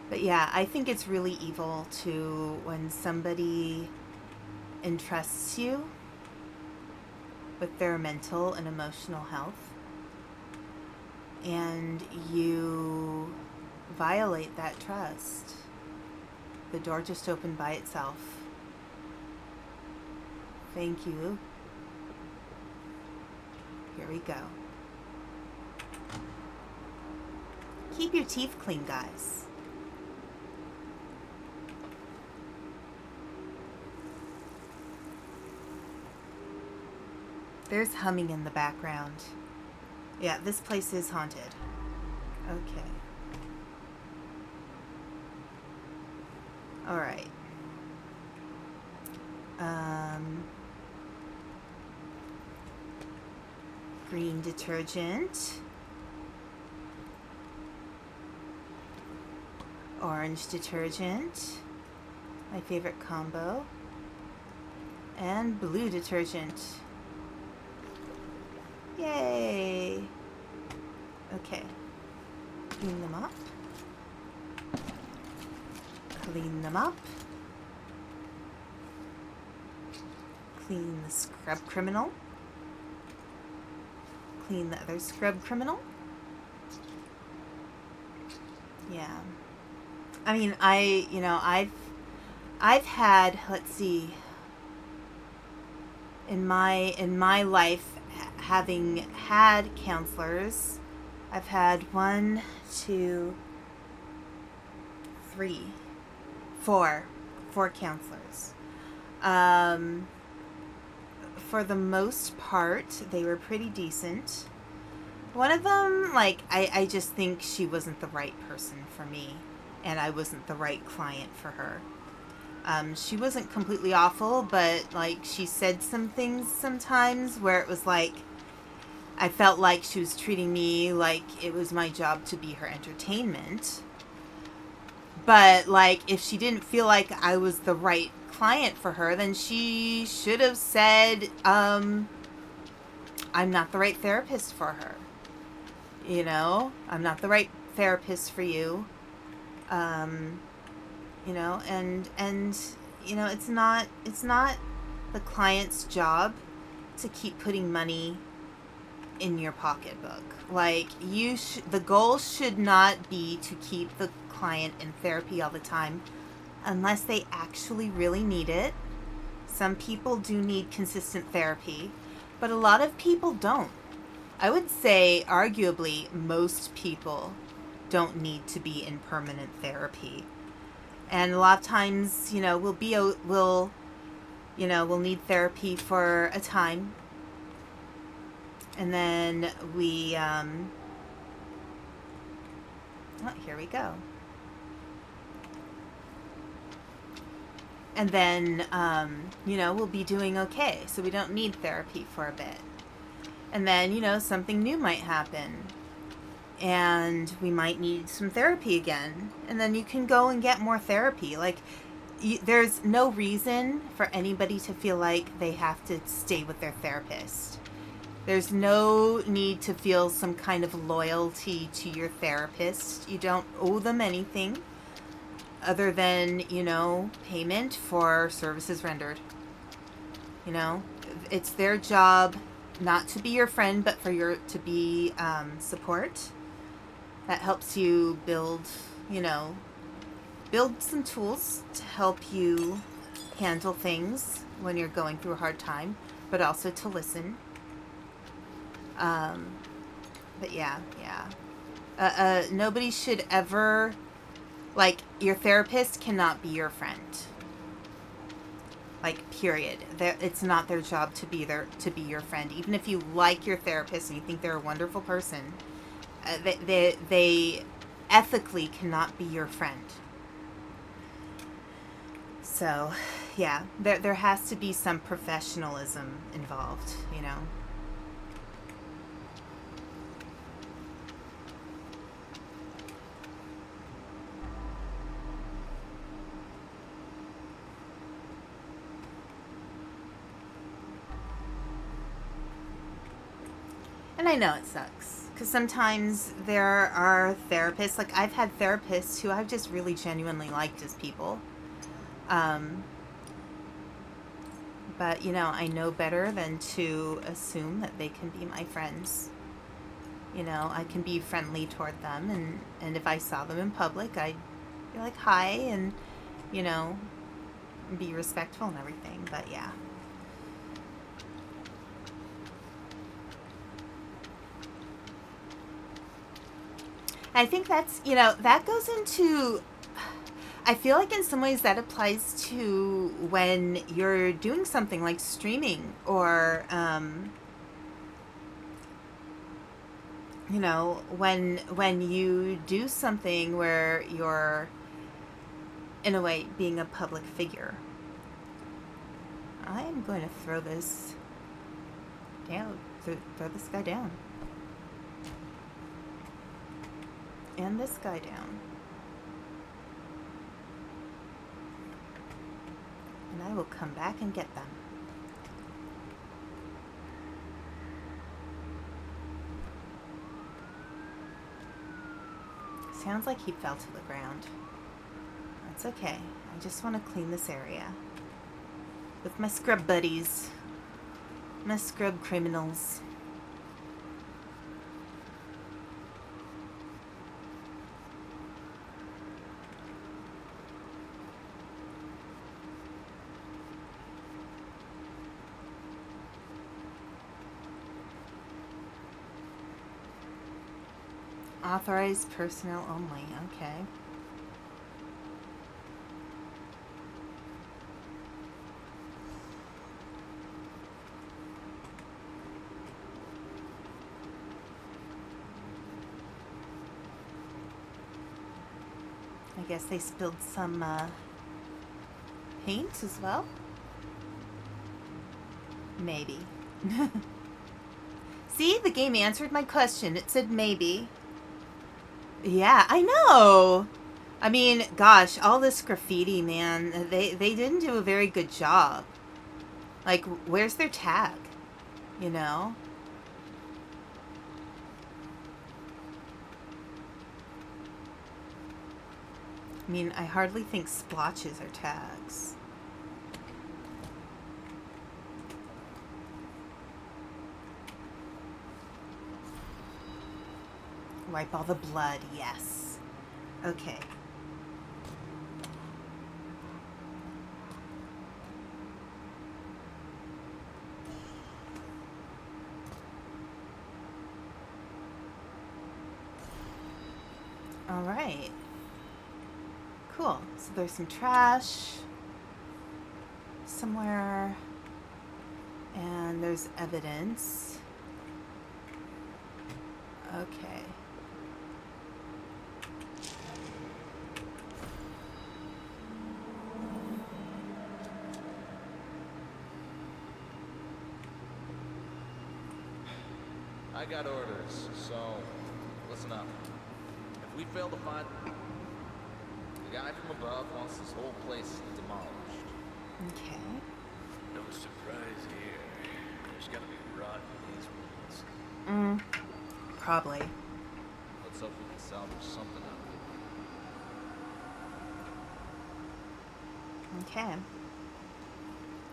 A: But yeah, I think it's really evil to when somebody entrusts you with their mental and emotional health and you violate that trust. The door just opened by itself. Thank you. Here we go. Keep your teeth clean, guys. There's humming in the background. Yeah, this place is haunted. Okay. All right. Green detergent. Orange detergent. My favorite combo. And blue detergent. Yay! Okay. Clean them up. Clean them up. Clean the scrub criminal. Clean the other scrub criminal. Yeah. I mean, I've had, let's see, in my life, having had counselors, I've had 1, 2, 3, 4 counselors. For the most part, they were pretty decent. One of them, like, I just think she wasn't the right person for me, and I wasn't the right client for her. She wasn't completely awful, but, like, she said some things sometimes where it was like, I felt like she was treating me like it was my job to be her entertainment. But, like, if she didn't feel like I was the right client for her, then she should have said, I'm not the right therapist for her. You know, I'm not the right therapist for you. You know, and you know, it's not the client's job to keep putting money in your pocketbook. Like, the goal should not be to keep the client in therapy all the time unless they actually really need it. Some people do need consistent therapy, but a lot of people don't. I would say arguably most people don't need to be in permanent therapy. And a lot of times, you know, we'll need therapy for a time. And then we, here we go. And then, you know, we'll be doing okay. So we don't need therapy for a bit. And then, you know, something new might happen. And we might need some therapy again. And then you can go and get more therapy. Like, there's no reason for anybody to feel like they have to stay with their therapist. There's no need to feel some kind of loyalty to your therapist. You don't owe them anything other than, you know, payment for services rendered. You know, it's their job not to be your friend, but to be support. That helps you build some tools to help you handle things when you're going through a hard time, but also to listen. But yeah. Nobody should ever, like, your therapist cannot be your friend. Like, period. It's not their job to be your friend. Even if you like your therapist and you think they're a wonderful person, they ethically cannot be your friend. So, yeah, there has to be some professionalism involved, you know. And I know it sucks, because sometimes there are therapists, like I've had therapists who I've just really genuinely liked as people. But, you know, I know better than to assume that they can be my friends. You know, I can be friendly toward them, and if I saw them in public, I'd be like, hi, and, you know, be respectful and everything, but yeah. I think that's, you know, that goes into, I feel like in some ways that applies to when you're doing something like streaming or, you know, when you do something where you're, in a way, being a public figure. I am going to throw this down, throw this guy down. And this guy down. And I will come back and get them. Sounds like he fell to the ground. That's okay. I just want to clean this area. With my scrub buddies. My scrub criminals. Authorized personnel only. Okay. I guess they spilled some paint as well. Maybe. See, the game answered my question. It said maybe. Yeah, I know. I mean, gosh, all this graffiti, man, they didn't do a very good job. Like, where's their tag? You know? I mean, I hardly think splotches are tags. Wipe all the blood, yes. Okay. All right. Cool. So there's some trash somewhere, and there's evidence. Okay.
D: I got orders, so listen up. If we fail to find... The guy from above wants this whole place demolished.
A: Okay.
E: No surprise here. There's gotta be rot in these woods.
A: Probably.
D: Let's hope we can salvage something out of it.
A: Okay.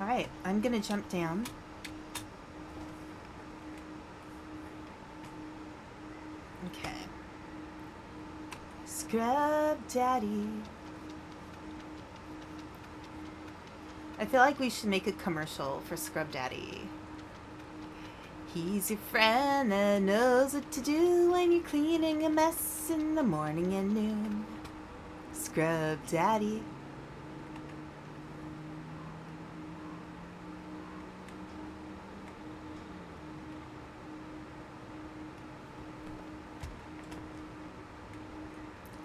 A: All right, I'm gonna jump down. Okay. Scrub Daddy. I feel like we should make a commercial for Scrub Daddy. He's your friend that knows what to do when you're cleaning a mess in the morning and noon. Scrub Daddy.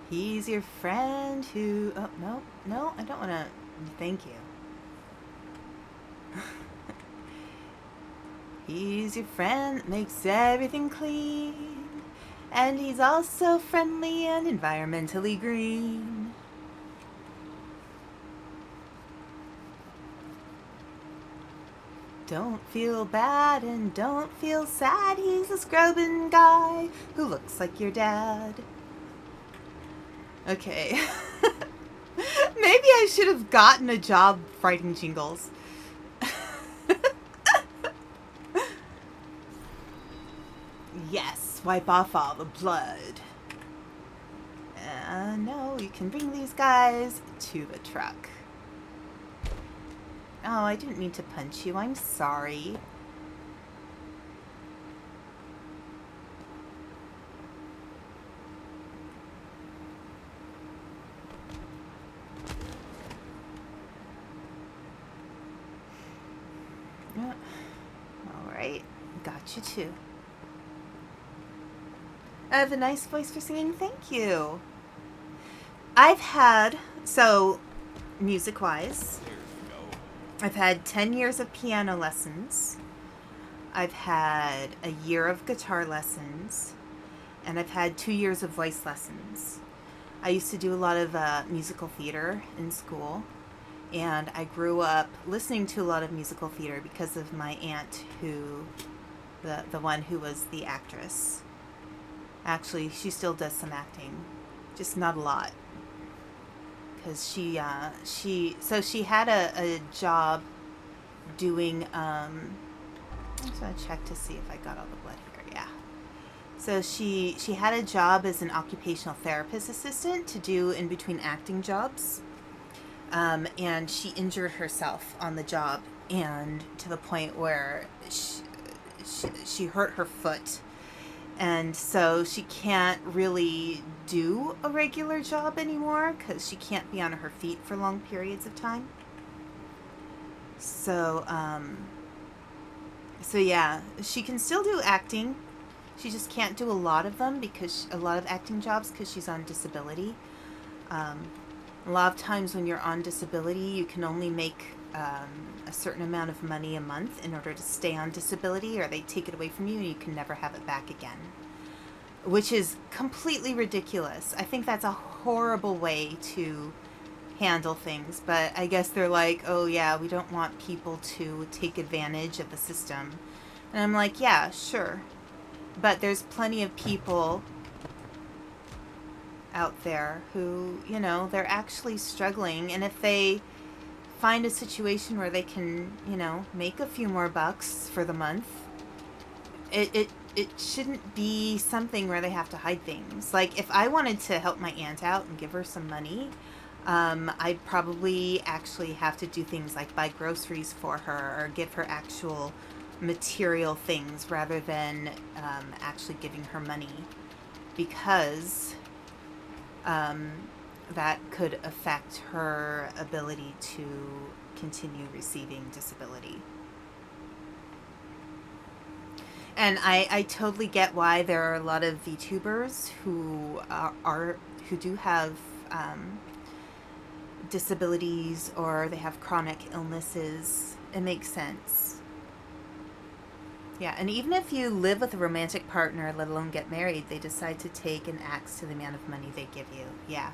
A: He's your friend who... Oh, no, no, I don't want to... Thank you. He's your friend that makes everything clean. And he's also friendly and environmentally green. Don't feel bad and don't feel sad. He's a scrubbing guy who looks like your dad. Okay. Maybe I should have gotten a job writing jingles. Yes, wipe off all the blood. No, you can bring these guys to the truck. Oh, I didn't mean to punch you. I'm sorry. Yeah. All right. Got you too. I have a nice voice for singing. Thank you. I've had, so music-wise, I've had 10 years of piano lessons. I've had a year of guitar lessons. And I've had 2 years of voice lessons. I used to do a lot of musical theater in school. And I grew up listening to a lot of musical theater because of my aunt who, the one who was the actress. Actually, she still does some acting. Just not a lot. Because she had a job doing, I'm just going to check to see if I got all the blood here. Yeah. So she had a job as an occupational therapist assistant to do in between acting jobs. And she injured herself on the job, and to the point where she hurt her foot. And so she can't really do a regular job anymore because she can't be on her feet for long periods of time. So yeah, she can still do acting. She just can't do a lot of them because a lot of acting jobs because she's on disability. A lot of times when you're on disability, you can only make a certain amount of money a month in order to stay on disability, or they take it away from you and you can never have it back again, which is completely ridiculous. I think that's a horrible way to handle things, but I guess they're like, oh yeah, we don't want people to take advantage of the system. And I'm like, yeah, sure. But there's plenty of people out there who, you know, they're actually struggling, and if they find a situation where they can, you know, make a few more bucks for the month, it shouldn't be something where they have to hide things. Like, if I wanted to help my aunt out and give her some money, I'd probably actually have to do things like buy groceries for her or give her actual material things rather than actually giving her money, because that could affect her ability to continue receiving disability. And I totally get why there are a lot of VTubers who who do have disabilities, or they have chronic illnesses. It makes sense. Yeah, and even if you live with a romantic partner, let alone get married, they decide to take an axe to the amount of money they give you. Yeah.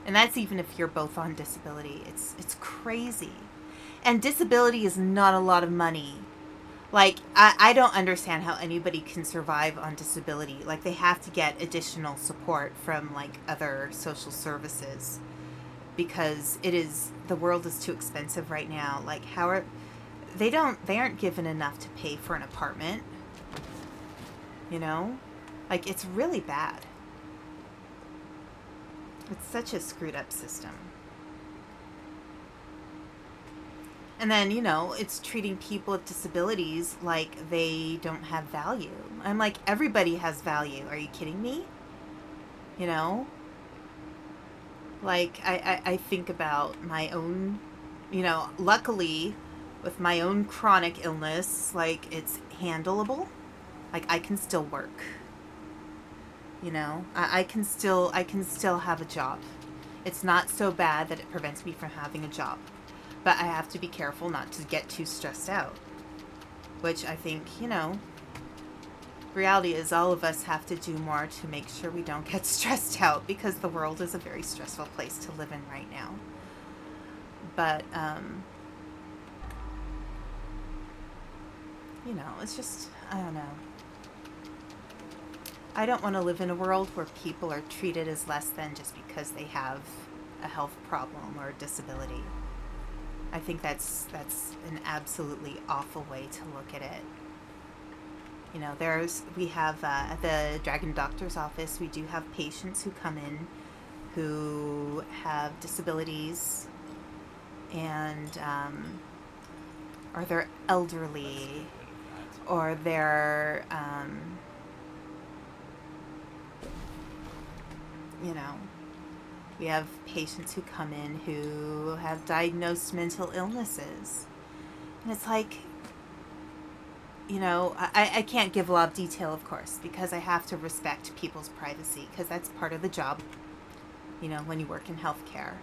A: And that's even if you're both on disability. It's crazy. And disability is not a lot of money. Like, I don't understand how anybody can survive on disability. Like, they have to get additional support from, like, other social services. Because the world is too expensive right now. Like, they aren't given enough to pay for an apartment. You know? Like, it's really bad. It's such a screwed up system. And then, you know, it's treating people with disabilities like they don't have value. I'm like, everybody has value. Are you kidding me? You know? Like, I think about my own, you know, luckily with my own chronic illness, like, it's handleable. Like, I can still work. You know, I can still have a job. It's not so bad that it prevents me from having a job. But I have to be careful not to get too stressed out. Which I think, you know, reality is all of us have to do more to make sure we don't get stressed out, because the world is a very stressful place to live in right now. But, you know, it's just, I don't know. I don't want to live in a world where people are treated as less than just because they have a health problem or a disability. I think that's an absolutely awful way to look at it. You know, we have, at the Dragon Doctor's office, we do have patients who come in who have disabilities and, or they're elderly, or they're, you know, we have patients who come in who have diagnosed mental illnesses. And it's like, you know, I can't give a lot of detail, of course, because I have to respect people's privacy, because that's part of the job, you know, when you work in healthcare.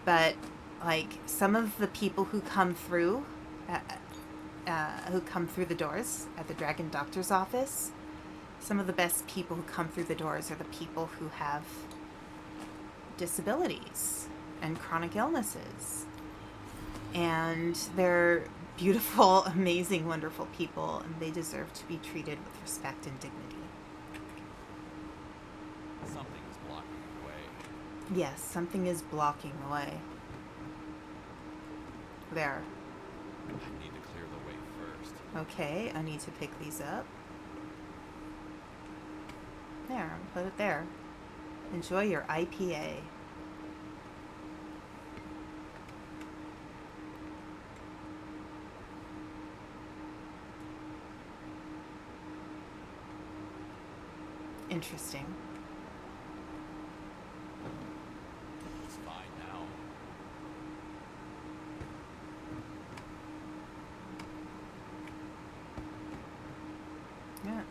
A: But, like, some of the people who come through the doors at the Dragon Doctor's office, some of the best people who come through the doors are the people who have disabilities and chronic illnesses. And they're beautiful, amazing, wonderful people, and they deserve to be treated with respect and dignity.
B: Something is blocking the way.
A: Yes, something is blocking the way. There.
B: I need to clear the way first.
A: Okay, I need to pick these up. There, put it there. Enjoy your IPA. Interesting.
B: It's fine now.
A: Yeah.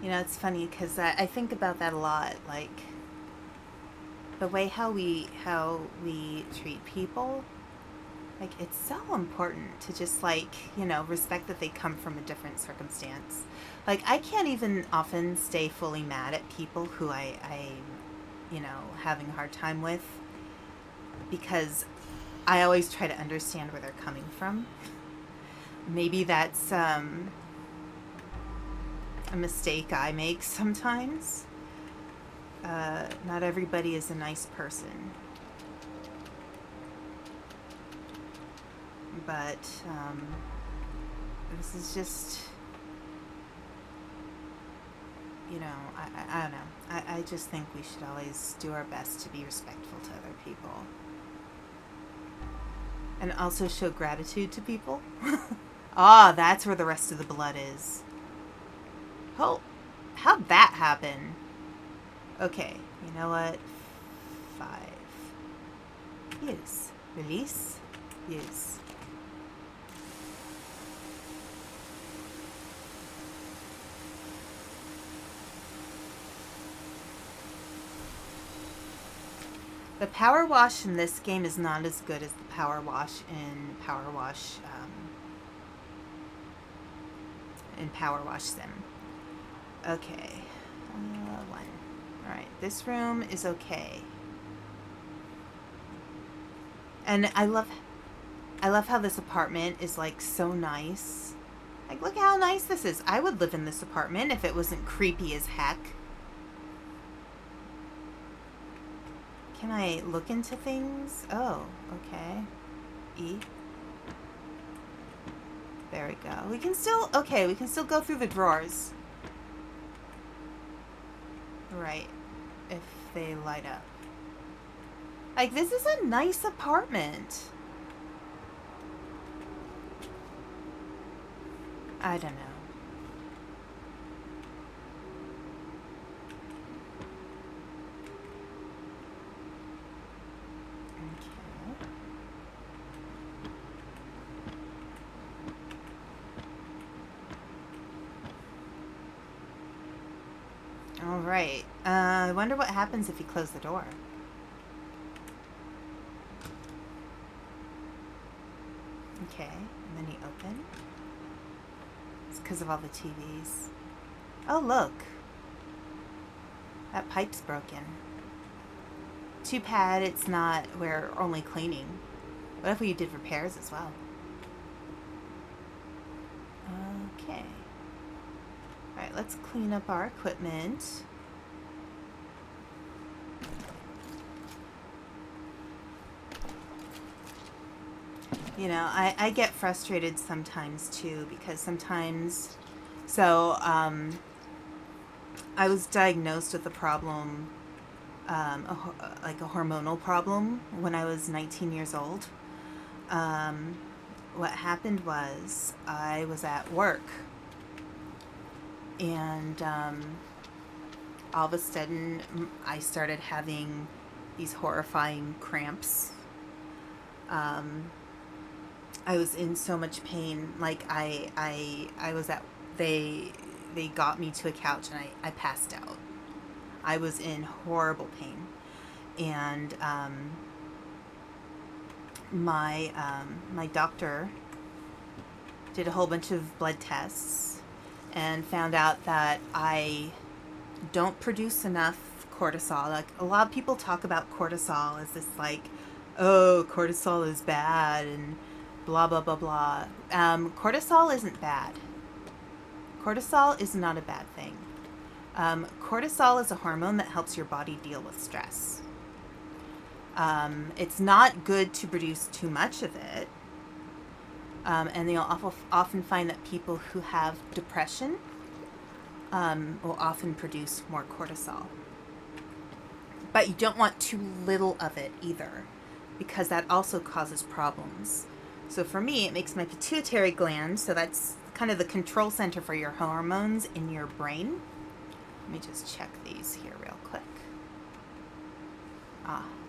A: You know, it's funny because I think about that a lot, like the way how we treat people. Like, it's so important to just, like, you know, respect that they come from a different circumstance. Like, I can't even often stay fully mad at people who I you know, having a hard time with, because I always try to understand where they're coming from. Maybe that's a mistake I make sometimes. Not everybody is a nice person. But this is just, you know, I don't know. I just think we should always do our best to be respectful to other people. And also show gratitude to people. Ah, that's where the rest of the blood is. Oh, how'd that happen? Okay, you know what? 5. Use. Release. Use. The power wash in this game is not as good as the power wash in Power Wash Sim. Okay, 1. All right, this room is okay. And I love how this apartment is, like, so nice. Like, look how nice this is. I would live in this apartment if it wasn't creepy as heck. Can I look into things? Oh, okay. E. There we go. We can still go through the drawers. Right. If they light up. Like, this is a nice apartment. I don't know. All right. I wonder what happens if you close the door. Okay, and then you open. because of all the TVs. Oh, look. That pipe's broken. Too bad it's not where only cleaning. What if we did repairs as well? Okay. Alright, let's clean up our equipment. You know, I get frustrated sometimes too, because sometimes, I was diagnosed with a problem, like a hormonal problem when I was 19 years old. What happened was I was at work and all of a sudden I started having these horrifying cramps. I was in so much pain. Like I was at, they got me to a couch and I passed out. I was in horrible pain. And my doctor did a whole bunch of blood tests and found out that I don't produce enough cortisol. Like, a lot of people talk about cortisol as this, like, oh, cortisol is bad and blah, blah, blah, blah. Cortisol isn't bad. Cortisol is not a bad thing. Cortisol is a hormone that helps your body deal with stress. It's not good to produce too much of it. And you'll often find that people who have depression will often produce more cortisol. But you don't want too little of it either, because that also causes problems. So for me, it makes my pituitary gland, so that's kind of the control center for your hormones in your brain. Let me just check these here real quick.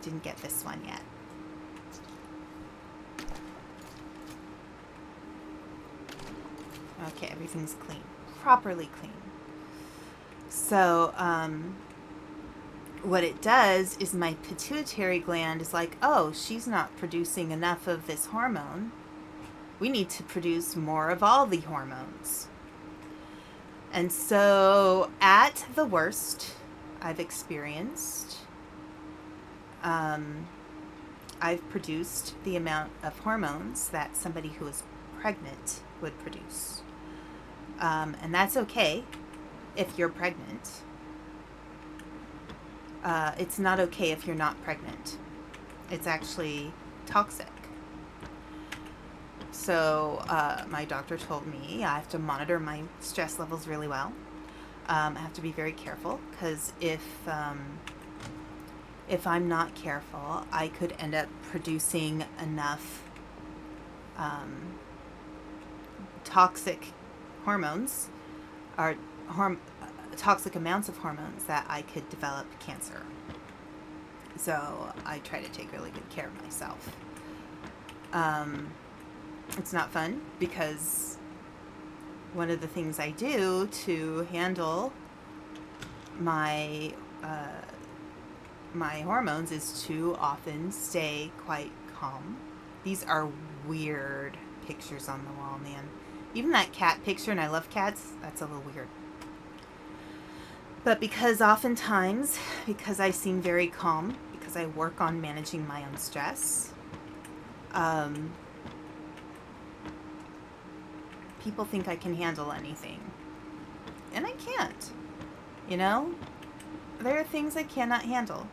A: Didn't get this one yet. Okay, everything's clean. Properly clean. So, what it does is my pituitary gland is like, oh, she's not producing enough of this hormone. We need to produce more of all the hormones. And so, at the worst I've experienced, I've produced the amount of hormones that somebody who is pregnant would produce. And that's okay if you're pregnant. It's not okay if you're not pregnant. It's actually toxic. So my doctor told me I have to monitor my stress levels really well. I have to be very careful, because if I'm not careful, I could end up producing enough toxic hormones, or toxic amounts of hormones, that I could develop cancer. So I try to take really good care of myself. It's not fun, because one of the things I do to handle my my hormones is to often stay quite calm. These are weird pictures on the wall, man. Even that cat picture, and I love cats, that's a little weird. But because oftentimes, because I seem very calm, because I work on managing my own stress, people think I can handle anything. And I can't. You know? There are things I cannot handle.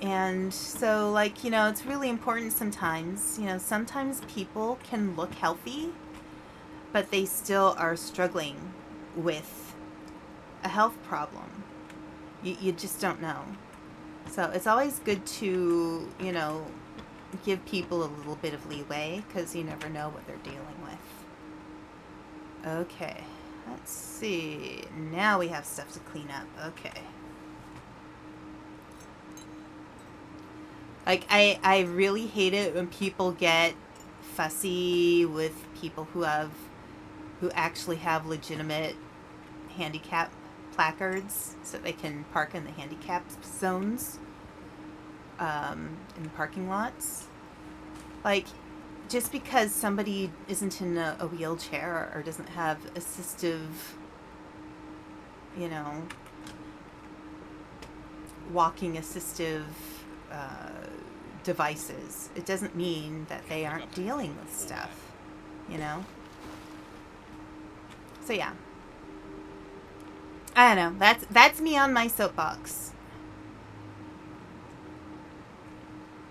A: And so, like, you know, it's really important sometimes. You know, sometimes people can look healthy, but they still are struggling with a health problem. You just don't know. So it's always good to, you know, give people a little bit of leeway, because you never know what they're dealing with. Okay, let's see. Now we have stuff to clean up. Okay. Like, I really hate it when people get fussy with people who actually have legitimate handicap placards, so they can park in the handicap zones, in the parking lots. Like, just because somebody isn't in a wheelchair or doesn't have assistive, you know, walking assistive devices, it doesn't mean that they aren't dealing with stuff, you know? So yeah. I don't know. That's me on my soapbox.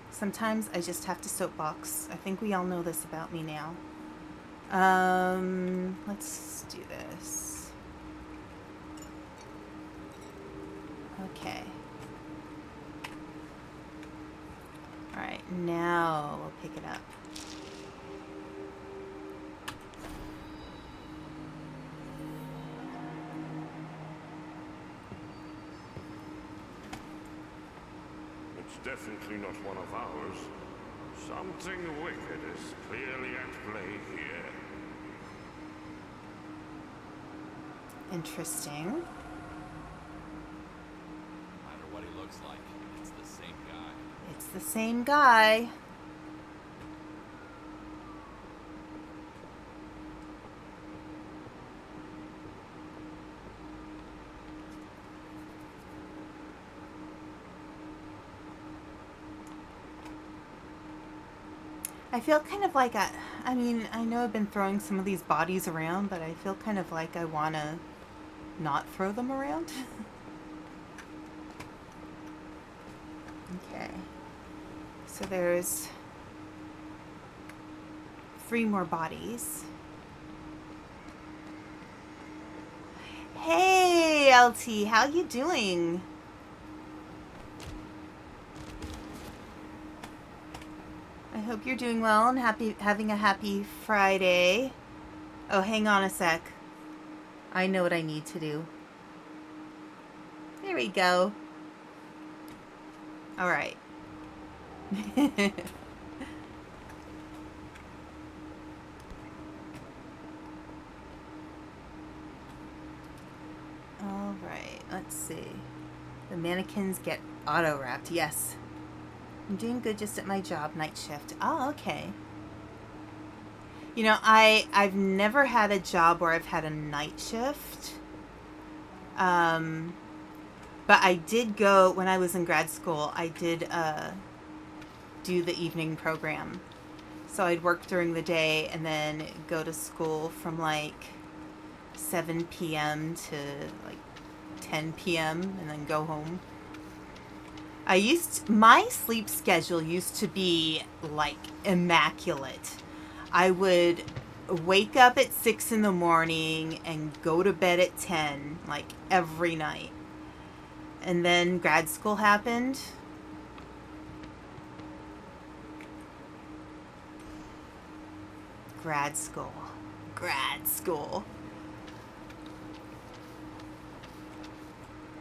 A: Sometimes I just have to soapbox. I think we all know this about me now. Let's do this. Okay. Alright, now we'll pick it up.
C: It's definitely not one of ours. Something wicked is clearly at play here.
A: Interesting.
B: No matter what he looks like, it's the same guy.
A: It's the same guy. I feel kind of like I mean, I know I've been throwing some of these bodies around, but I feel kind of like I want to not throw them around. Okay. So there's 3 more bodies. Hey, LT, how you doing? I hope you're doing well and having a happy Friday. Oh, hang on a sec. I know what I need to do. There we go. All right. All right, let's see. The mannequins get auto-wrapped. Yes. I'm doing good just at my job, night shift. Oh, okay. You know, I've never had a job where I've had a night shift. But I did go, when I was in grad school, I did do the evening program. So I'd work during the day and then go to school from like 7 p.m. to like 10 p.m. and then go home. My sleep schedule used to be like immaculate. I would wake up at 6 in the morning and go to bed at 10, like every night. And then grad school happened. Grad school.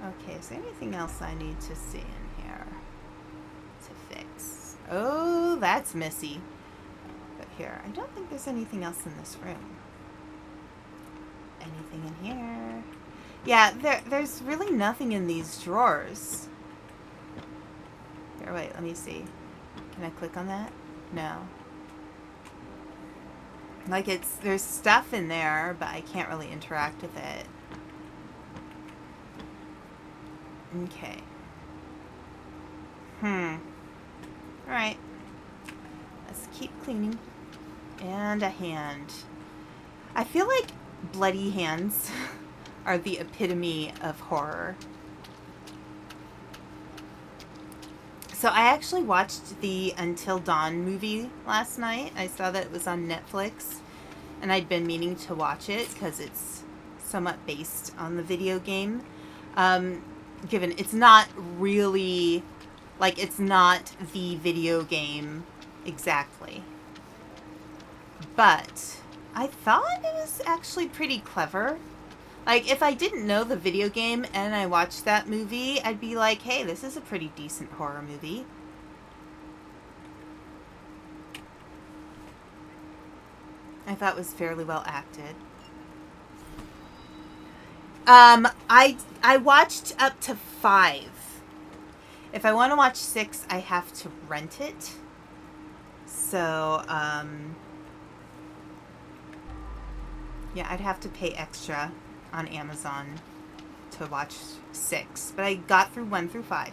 A: Okay, is there anything else I need to see in here to fix? Oh, that's Missy. But here, I don't think there's anything else in this room. Anything in here? Yeah, there's really nothing in these drawers. Here, wait, let me see. Can I click on that? No. Like there's stuff in there, but I can't really interact with it. Okay. Alright. Let's keep cleaning. And a hand. I feel like bloody hands are the epitome of horror. So I actually watched the Until Dawn movie last night. I saw that it was on Netflix. And I'd been meaning to watch it because it's somewhat based on the video game. Given it's not really, like, it's not the video game exactly. But I thought it was actually pretty clever. Like, if I didn't know the video game and I watched that movie, I'd be like, hey, this is a pretty decent horror movie. I thought it was fairly well acted. I watched up to 5. If I want to watch 6, I have to rent it. So, yeah, I'd have to pay extra on Amazon to watch 6. But I got through 1 through 5.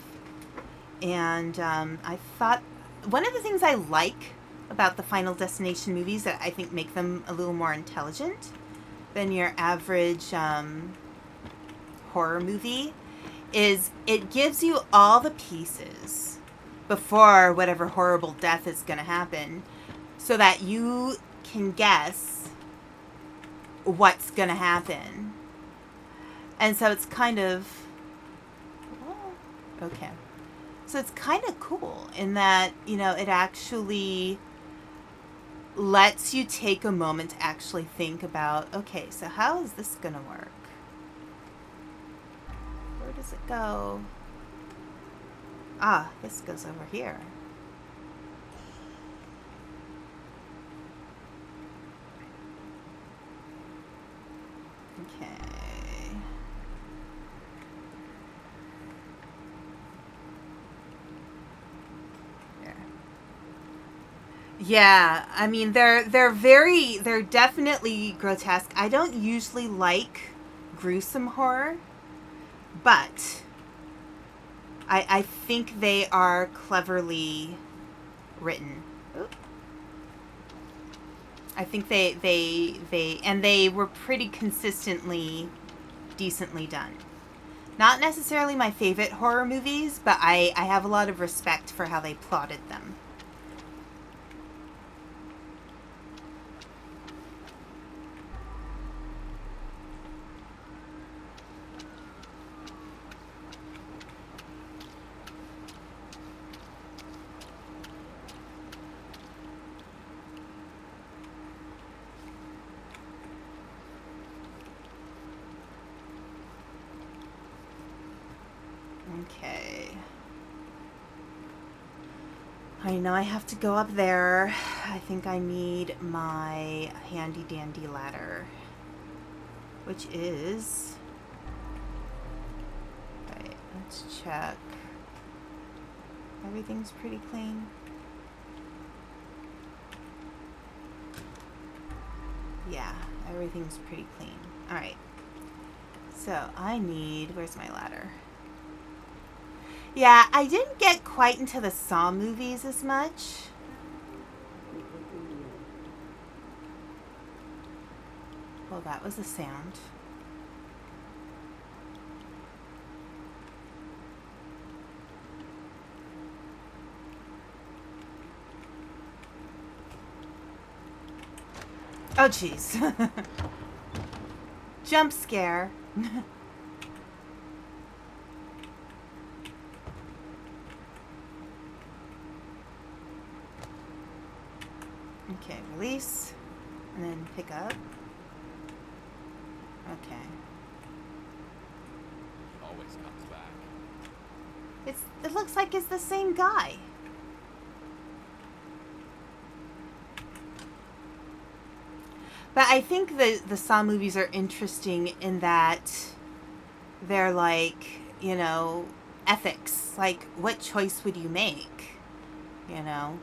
A: And I thought one of the things I like about the Final Destination movies that I think make them a little more intelligent than your average horror movie is it gives you all the pieces before whatever horrible death is going to happen so that you can guess what's going to happen. And so it's kind of... okay. So it's kind of cool in that, you know, it actually lets you take a moment to actually think about, okay, so how is this going to work? Where does it go? Ah, this goes over here. Okay. There. Yeah, I mean they're definitely grotesque. I don't usually like gruesome horror, but I think they are cleverly written. Oop. I think they were pretty consistently decently done. Not necessarily my favorite horror movies, but I have a lot of respect for how they plotted them. Okay. I know I have to go up there. I think I need my handy dandy ladder. Which is... right, let's check. Everything's pretty clean. Yeah, everything's pretty clean. Alright. So, I need... where's my ladder? Yeah, I didn't get quite into the Saw movies as much. Well, that was a sound. Oh, jeez. Jump scare. Okay, release, and then pick up. Okay.
B: Always comes back.
A: It looks like it's the same guy. But I think the Saw movies are interesting in that they're like, you know, ethics. Like, what choice would you make? You know?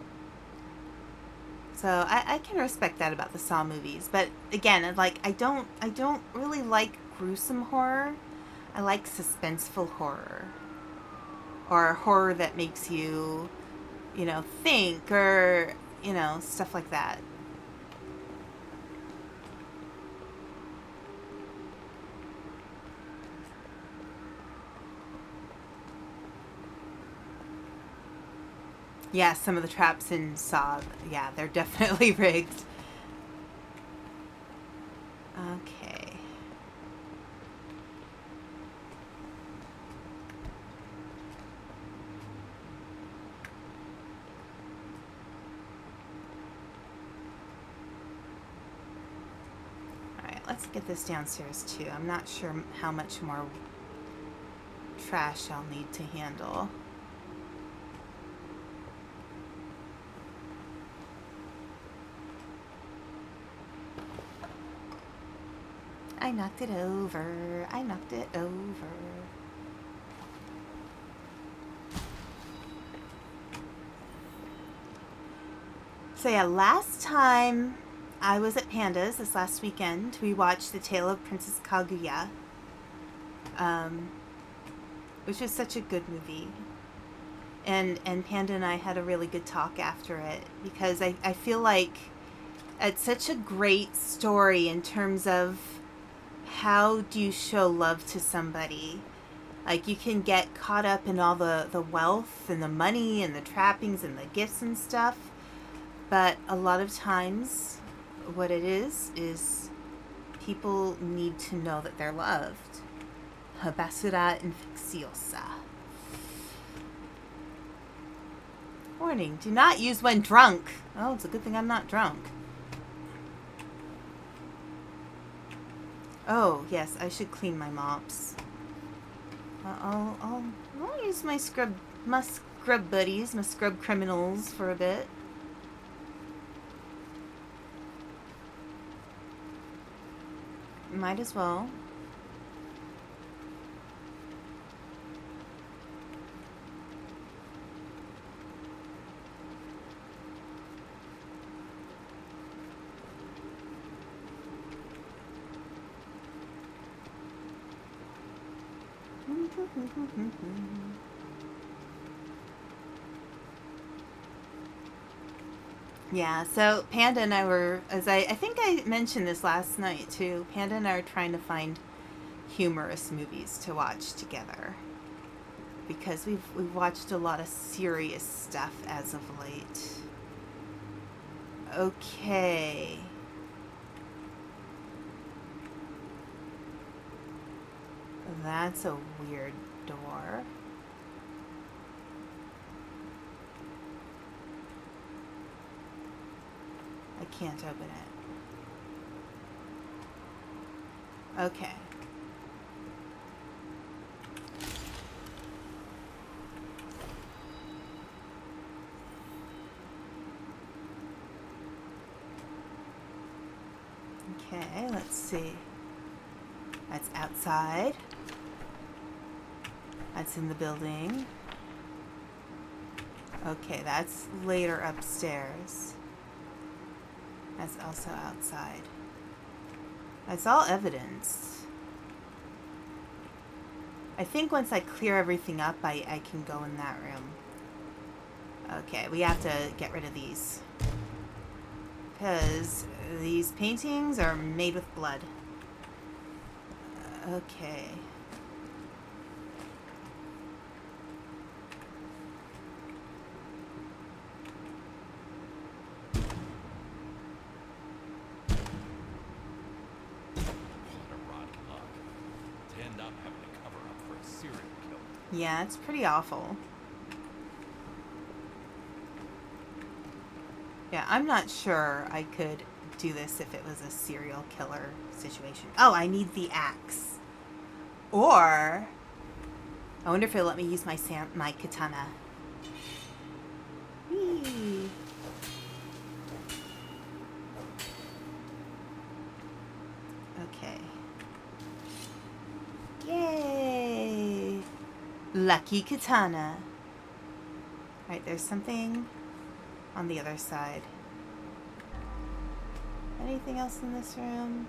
A: So I can respect that about the Saw movies. But again, like I don't really like gruesome horror. I like suspenseful horror. Or horror that makes you, you know, think or, you know, stuff like that. Yeah, some of the traps in Saw, yeah, they're definitely rigged. Okay. Alright, let's get this downstairs too. I'm not sure how much more trash I'll need to handle. I knocked it over. I knocked it over. So yeah, last time I was at Panda's this last weekend, we watched The Tale of Princess Kaguya, which was such a good movie. And Panda and I had a really good talk after it, because I feel like it's such a great story in terms of how do you show love to somebody. Like, you can get caught up in all the wealth and the money and the trappings and the gifts and stuff, but a lot of times what it is people need to know that they're loved. Basura infecciosa. Warning, do not use when drunk. Oh, it's a good thing I'm not drunk. Oh, yes, I should clean my mops. I'll use my scrub buddies, my scrub criminals for a bit. Might as well. Yeah, so Panda and I were, as I think I mentioned this last night too, Panda and I are trying to find humorous movies to watch together, because we've watched a lot of serious stuff as of late. Okay. That's a weird door. I can't open it. Okay. Okay, let's see. That's outside. That's in the building. Okay, that's later upstairs. That's also outside. That's all evidence. I think once I clear everything up, I can go in that room. Okay, we have to get rid of these, because these paintings are made with blood. Okay. Yeah, it's pretty awful. Yeah, I'm not sure I could do this if it was a serial killer situation. Oh, I need the axe. Or, I wonder if it'll let me use my katana. Whee! Okay. Yay! Lucky katana. Alright, there's something on the other side. Anything else in this room?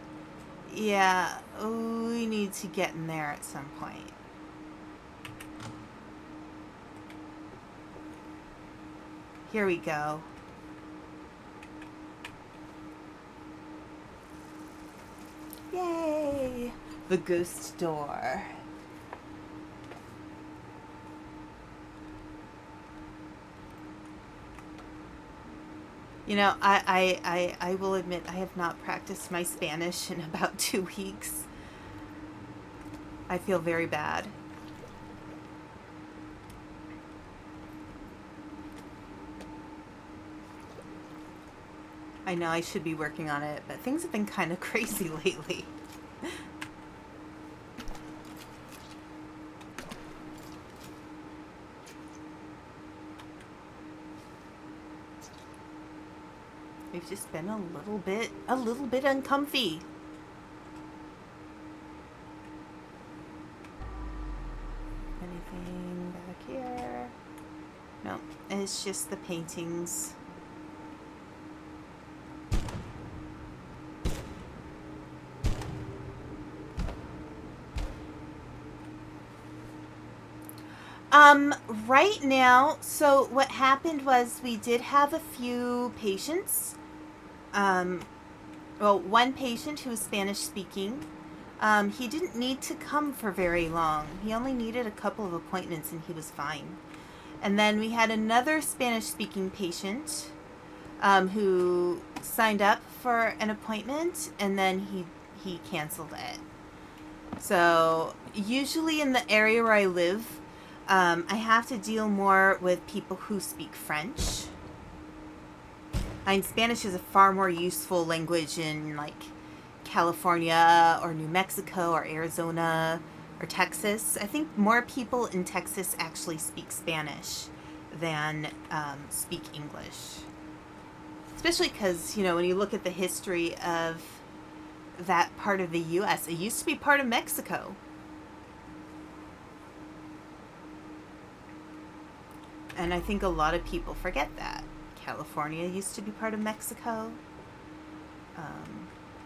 A: Yeah, we need to get in there at some point. Here we go. Yay! The ghost door. You know, I will admit I have not practiced my Spanish in about 2 weeks. I feel very bad. I know I should be working on it, but things have been kind of crazy lately. We've just been a little bit uncomfy. Anything back here? No, it's just the paintings. Right now, so what happened was we did have a few patients. Well, one patient who was Spanish speaking. He didn't need to come for very long. He only needed a couple of appointments and he was fine. And then we had another Spanish speaking patient who signed up for an appointment and then he canceled it. So usually in the area where I live, I have to deal more with people who speak French. I mean, Spanish is a far more useful language in like California or New Mexico or Arizona or Texas. I think more people in Texas actually speak Spanish than speak English. Especially because, you know, when you look at the history of that part of the U.S., it used to be part of Mexico. And I think a lot of people forget that. California used to be part of Mexico.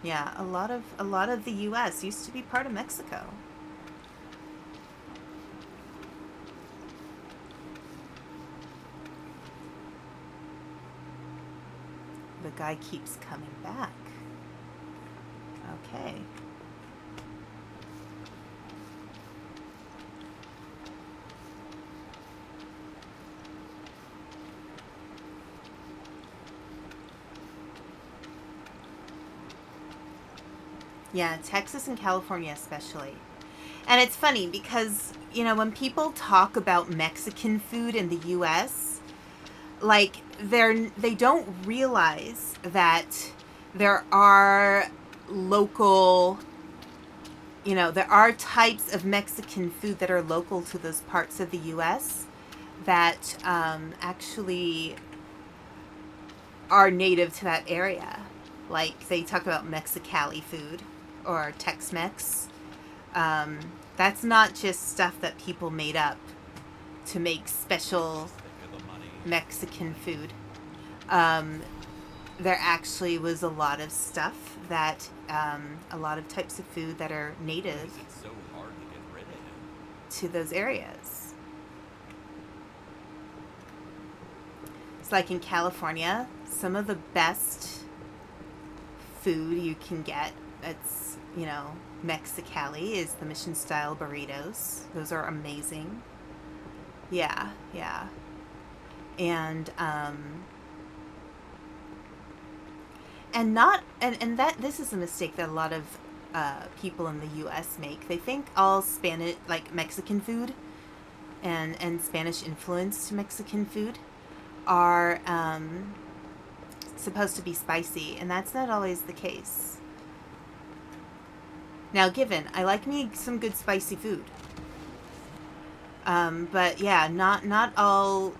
A: Yeah, a lot of the U.S. used to be part of Mexico. The guy keeps coming back. Okay. Yeah, Texas and California especially. And it's funny because, you know, when people talk about Mexican food in the US, like they don't realize that there are local, you know, there are types of Mexican food that are local to those parts of the US that actually are native to that area. Like they talk about Mexicali food or Tex-Mex. That's not just stuff that people made up to make special Mexican food. There actually was a lot of stuff that, a lot of types of food that are native to those areas. It's like in California, some of the best food you can get, it's, you know, Mexicali is the Mission style burritos. Those are amazing. Yeah. And that this is a mistake that a lot of people in the US make. They think all Spanish, like Mexican food and Spanish influenced Mexican food are supposed to be spicy, and that's not always the case. Now, given, I like me some good spicy food. But yeah, not all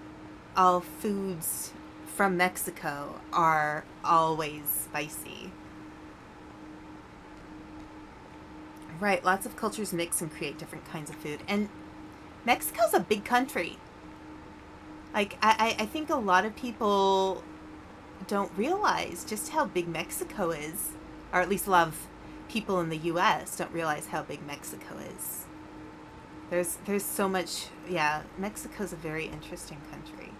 A: foods from Mexico are always spicy. Right, lots of cultures mix and create different kinds of food. And Mexico's a big country. Like, I think a lot of people don't realize just how big Mexico is. Or at least a lot of people in the U.S. don't realize how big Mexico is. There's so much. Yeah, Mexico's a very interesting country.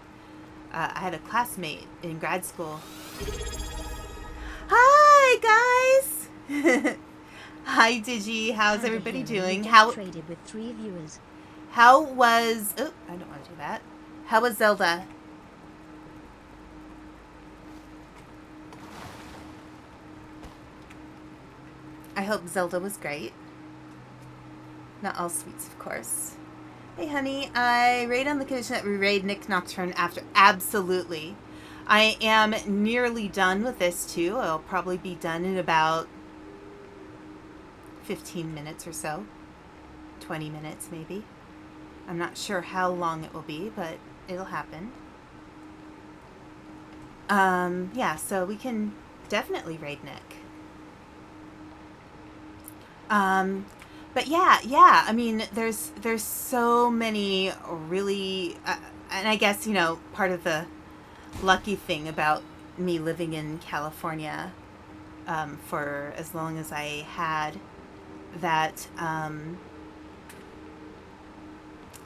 A: I had a classmate in grad school. Hi guys. Hi Digi. How's everybody doing? How
F: traded with 3 viewers.
A: How was? Oh, I don't want to do that. How was Zelda? I hope Zelda was great. Not all sweets, of course. Hey, honey, I raid on the condition that we raid Nick Nocturne after. Absolutely. I am nearly done with this, too. I'll probably be done in about 15 minutes or so. 20 minutes, maybe. I'm not sure how long it will be, but it'll happen. Yeah, so we can definitely raid Nick. But yeah, I mean, there's so many really, and I guess, you know, part of the lucky thing about me living in California, for as long as I had, that,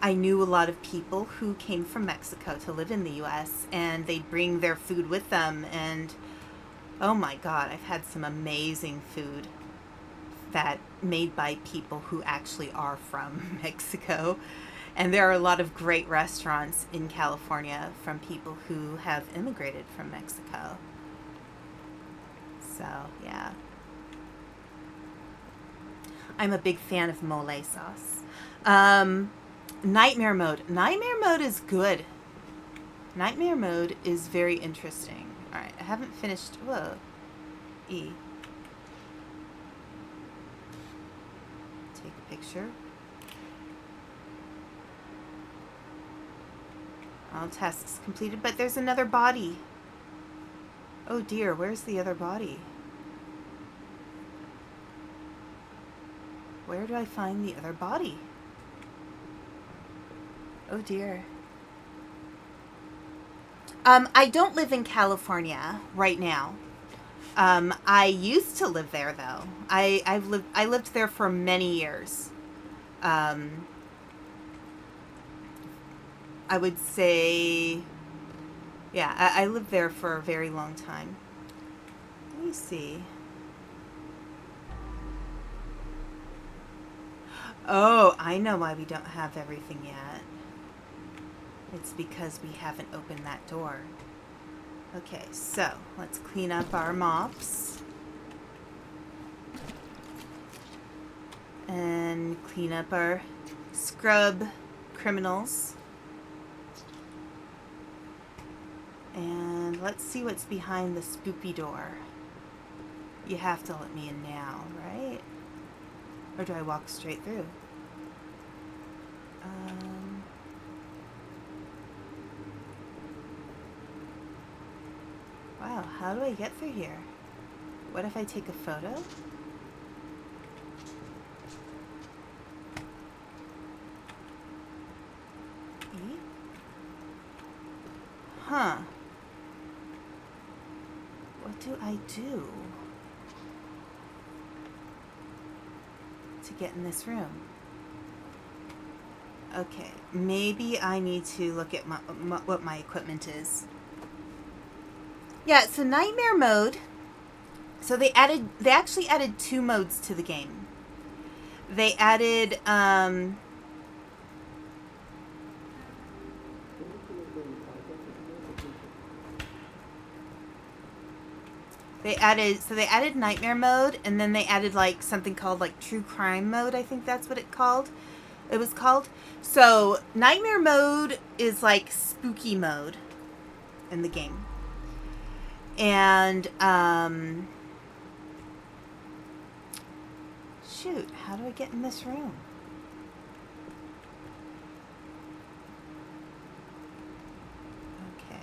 A: I knew a lot of people who came from Mexico to live in the U.S., and they'd bring their food with them, and oh my God, I've had some amazing food that made by people who actually are from Mexico. And there are a lot of great restaurants in California from people who have immigrated from Mexico. So, yeah. I'm a big fan of mole sauce. Nightmare mode. Nightmare mode is good. Nightmare mode is very interesting. Alright, I haven't finished... Whoa. E. Take a picture. All tasks completed, but there's another body. Oh dear, where's the other body? Where do I find the other body? Oh dear. I don't live in California right now. I used to live there though. I lived there for many years. I would say, yeah, I lived there for a very long time. Let me see. Oh, I know why we don't have everything yet. It's because we haven't opened that door. Okay, so let's clean up our mops. And clean up our scrub criminals. And let's see what's behind the spooky door. You have to let me in now, right? Or do I walk straight through? Wow, how do I get through here? What if I take a photo? E? Huh. What do I do to get in this room? Okay, maybe I need to look at what my equipment is. Yeah, so nightmare mode. So they actually added 2 modes to the game. They added they added nightmare mode, and then they added like something called like true crime mode. I think that's what it was called. So nightmare mode is like spooky mode in the game. And shoot, how do I get in this room? Okay.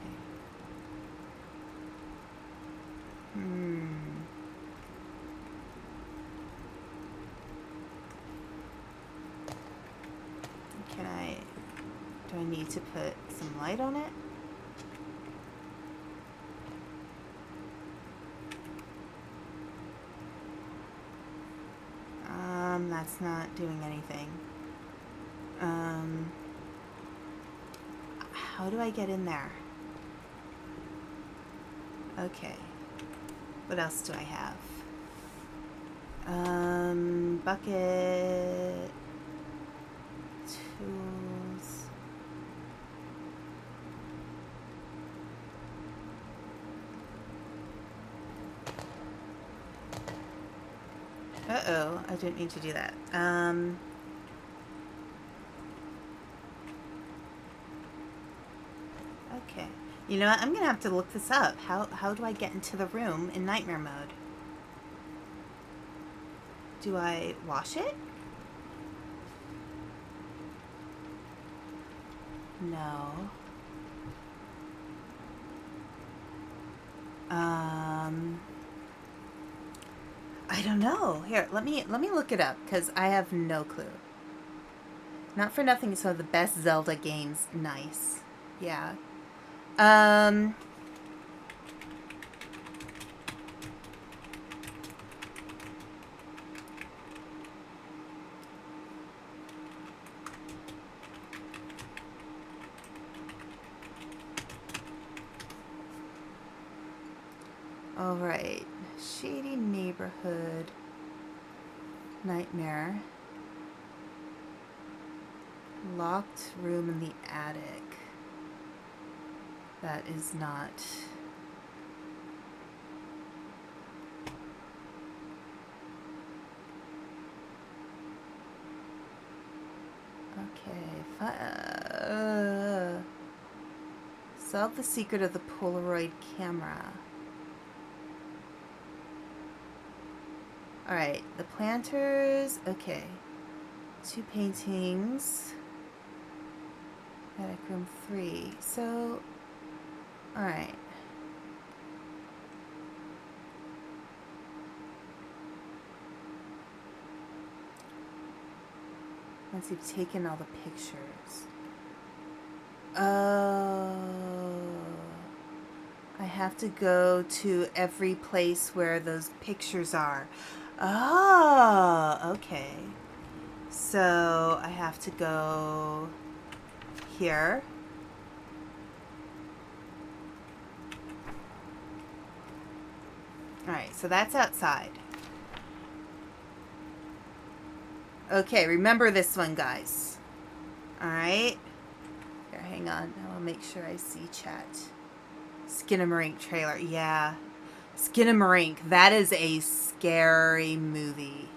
A: Do I need to put some light on it? That's not doing anything. How do I get in there? Okay. What else do I have? Bucket. Tools. Uh-oh, I didn't mean to do that. Okay. You know what? I'm gonna have to look this up. How do I get into the room in nightmare mode? Do I wash it? No. I don't know. Here, let me look it up, because I have no clue. Not for nothing, so the best Zelda games. Nice. Yeah. Alright. Shady neighborhood. Nightmare. Locked room in the attic. That is not... Okay. Solve the secret of the Polaroid camera. Alright, the planters. Okay. 2 paintings. Attic room 3. So, alright. Once you've taken all the pictures. Oh. I have to go to every place where those pictures are. Oh, okay. So I have to go here. Alright, so that's outside. Okay, remember this one, guys. Alright. Here, hang on. I want to make sure I see chat. Skinamarink trailer. Yeah. Skinamarink. That is a scary movie.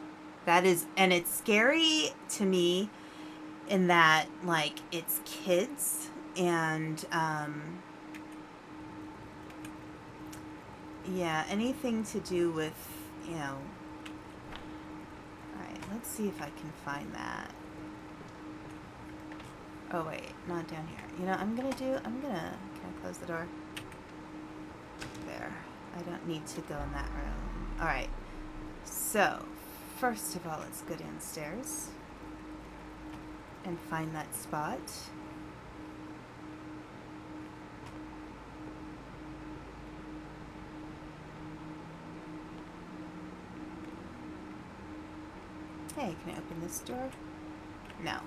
A: That is, and it's scary to me in that, like, it's kids and, yeah, anything to do with, you know. Alright, let's see if I can find that. Oh, wait, not down here. You know, can I close the door? There. I don't need to go in that room. Alright, so, first of all, let's go downstairs and find that spot. Hey, can I open this door? No.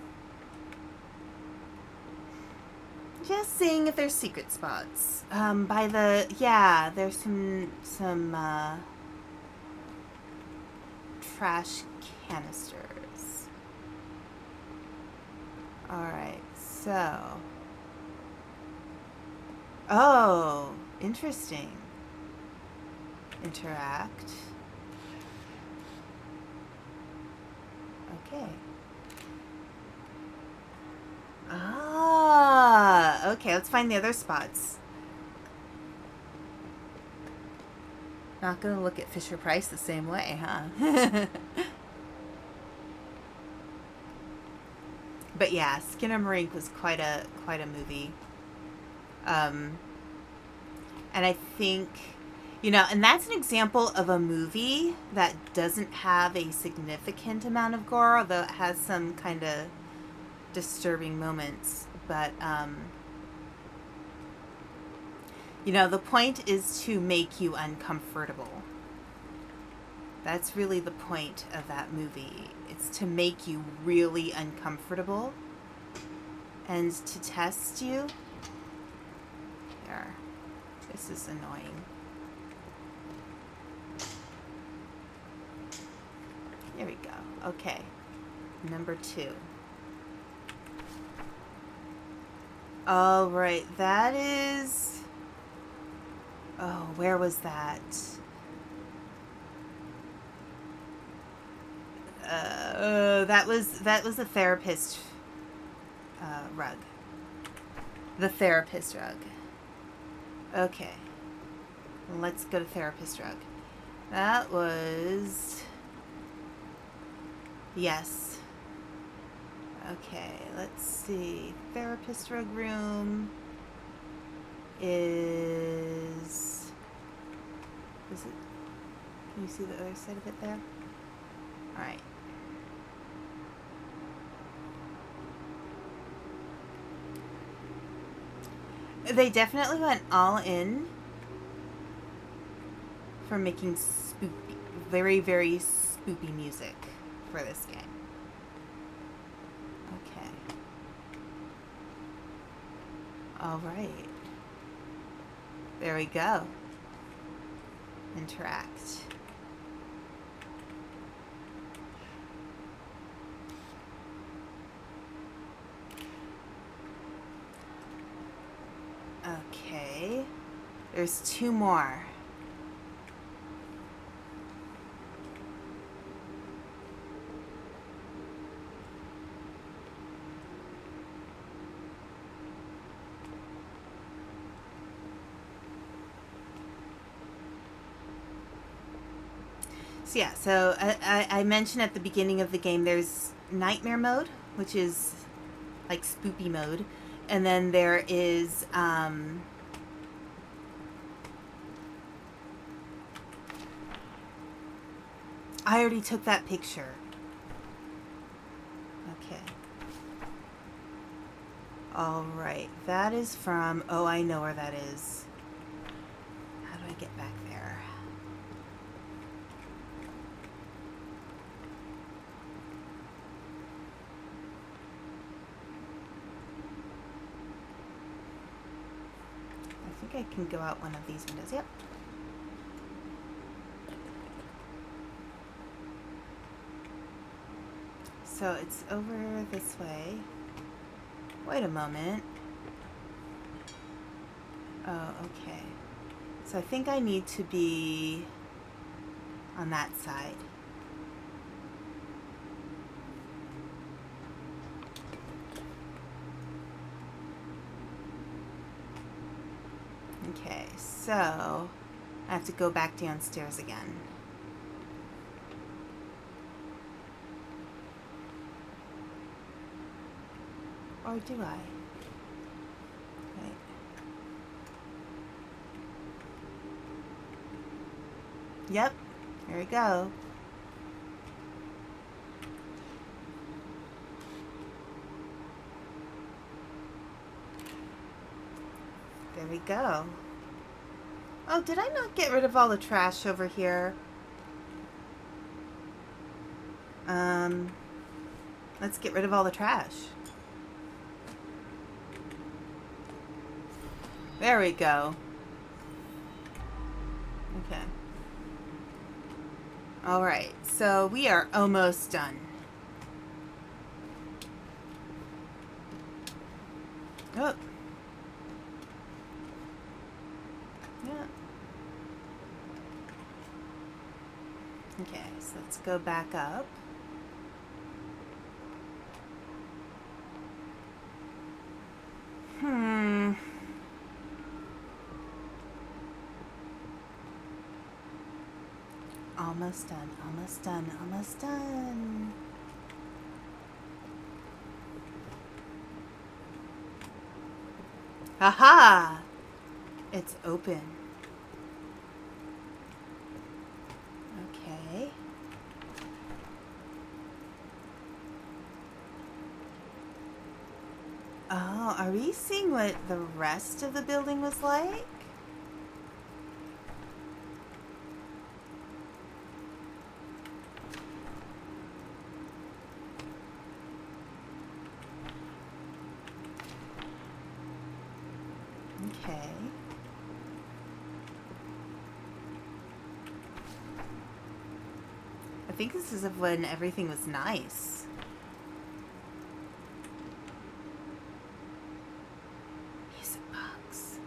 A: Just seeing if there's secret spots. By the, yeah, there's some trash canisters. Alright, so. Oh, interesting. Interact. Okay. Ah, okay, let's find the other spots. Not gonna look at Fisher Price the same way, huh? But yeah, Skinamarink was quite a movie. And I think, you know, and that's an example of a movie that doesn't have a significant amount of gore, although it has some kind of disturbing moments. But, you know, the point is to make you uncomfortable. That's really the point of that movie. It's to make you really uncomfortable and to test you. Here. This is annoying. There we go. Okay. Number 2. All right. That is... Oh, where was that? That was the therapist rug. The therapist rug. Okay. Let's go to therapist rug. That was... Yes. Okay, let's see. Therapist rug room is it... Can you see the other side of it there? Alright. They definitely went all in for making spoopy, very, very spoopy music for this game. Okay. All right. There we go. interact. Okay. There's 2 more. So yeah, so I mentioned at the beginning of the game there's nightmare mode, which is like spoopy mode, and then there is I already took that picture. Okay. All right, that is from, oh, I know where that is. How do I get back there? I think I can go out one of these windows. Yep. So it's over this way. Wait a moment. Oh, okay. So I think I need to be on that side. Okay, so I have to go back downstairs again. Or do I? Wait. Yep, here we go. There we go. Oh, did I not get rid of all the trash over here? Let's get rid of all the trash. There we go. Okay. All right, so we are almost done. Oh. Yeah. Okay, so let's go back up. Almost done, almost done, almost done. Aha! It's open. Okay. Oh, are we seeing what the rest of the building was like? Okay. I think this is of when everything was nice. Music box.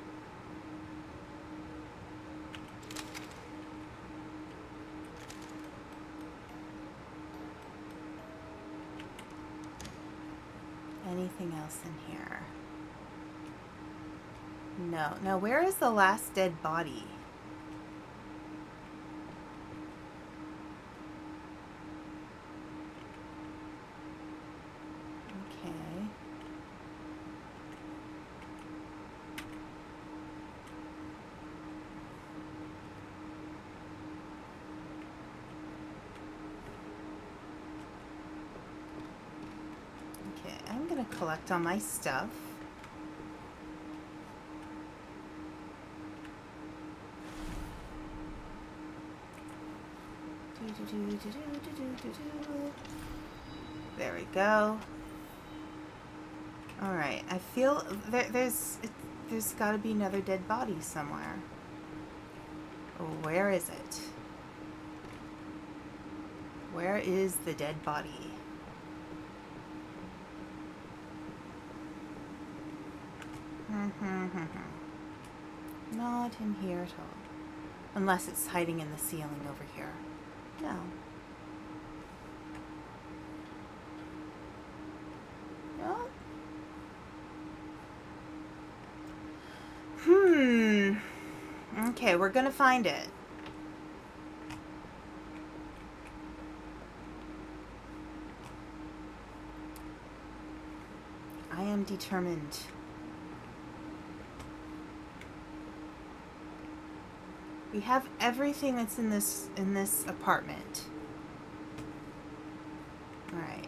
A: Anything else in here? No. Now, where is the last dead body? Okay. Okay, I'm gonna collect all my stuff. There we go. All right, I feel there's got to be another dead body somewhere. Where is it? Where is the dead body? Not in here at all. Unless it's hiding in the ceiling over here. No. No. Okay, we're gonna find it. I am determined. We have everything that's in this apartment. All right.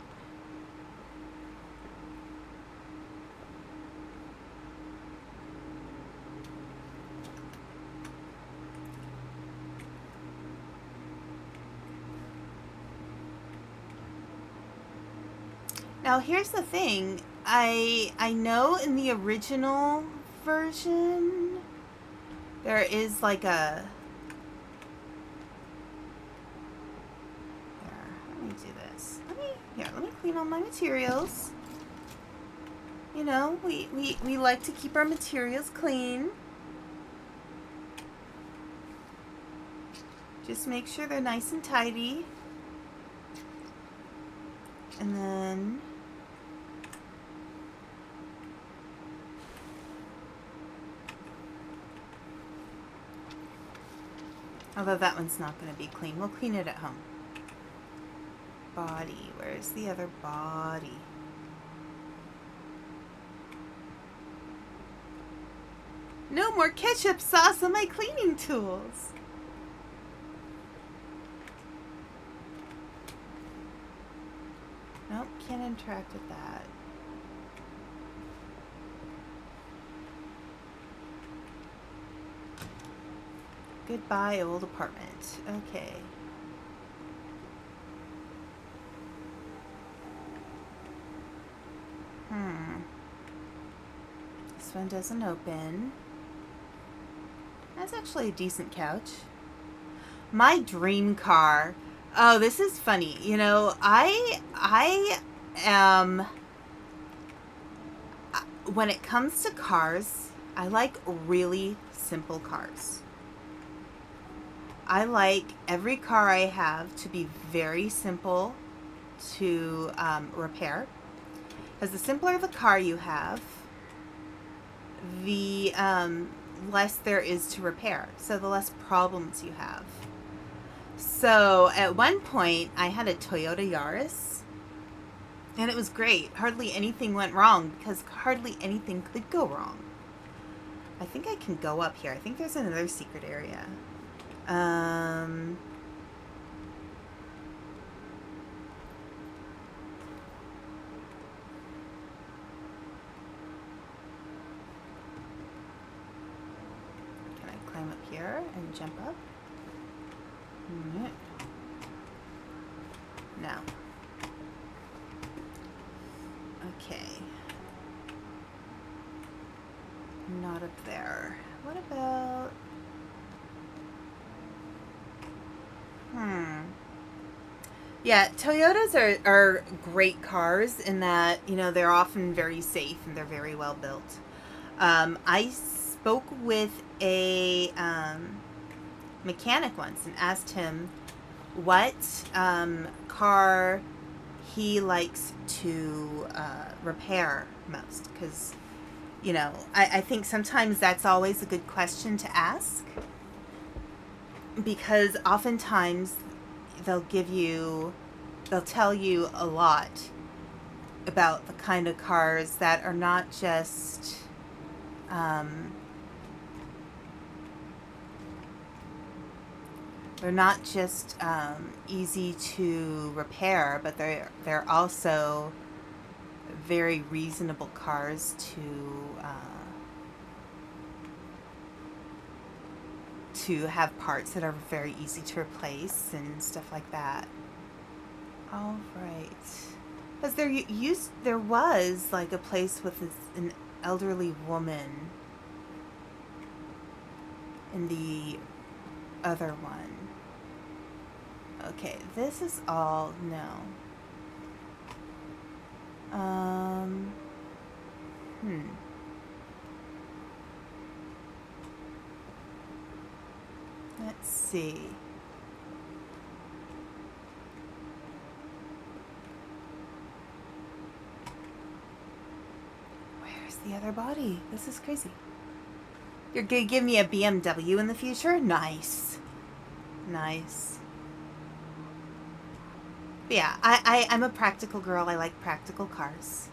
A: Now here's the thing. I know in the original version there is like a let me do this. Let me clean all my materials. You know, we like to keep our materials clean. Just make sure they're nice and tidy. And then although that one's not going to be clean. We'll clean it at home. Body. Where's the other body? No more ketchup sauce on my cleaning tools. Nope, can't interact with that. Goodbye, old apartment. Okay. This one doesn't open. That's actually a decent couch. My dream car. Oh, this is funny. You know, I am... When it comes to cars, I like really simple cars. I like every car I have to be very simple to repair. Because the simpler the car you have, the less there is to repair. So the less problems you have. So at one point, I had a Toyota Yaris. And it was great. Hardly anything went wrong because hardly anything could go wrong. I think I can go up here. I think there's another secret area. Can I climb up here and jump up? No. Okay. Not up there. What about... Yeah, Toyotas are great cars in that, you know, they're often very safe and they're very well built. I spoke with a mechanic once and asked him what car he likes to repair most. Because, you know, I think sometimes that's always a good question to ask. Because oftentimes they'll tell you a lot about the kind of cars that are not just easy to repair, but they're also very reasonable cars to have parts that are very easy to replace and stuff like that. All right. Because there was like a place with an elderly woman in the other one. Okay, this is all no. Let's see. Where's the other body? This is crazy. You're gonna give me a BMW in the future? Nice. Nice. But yeah, I'm a practical girl. I like practical cars.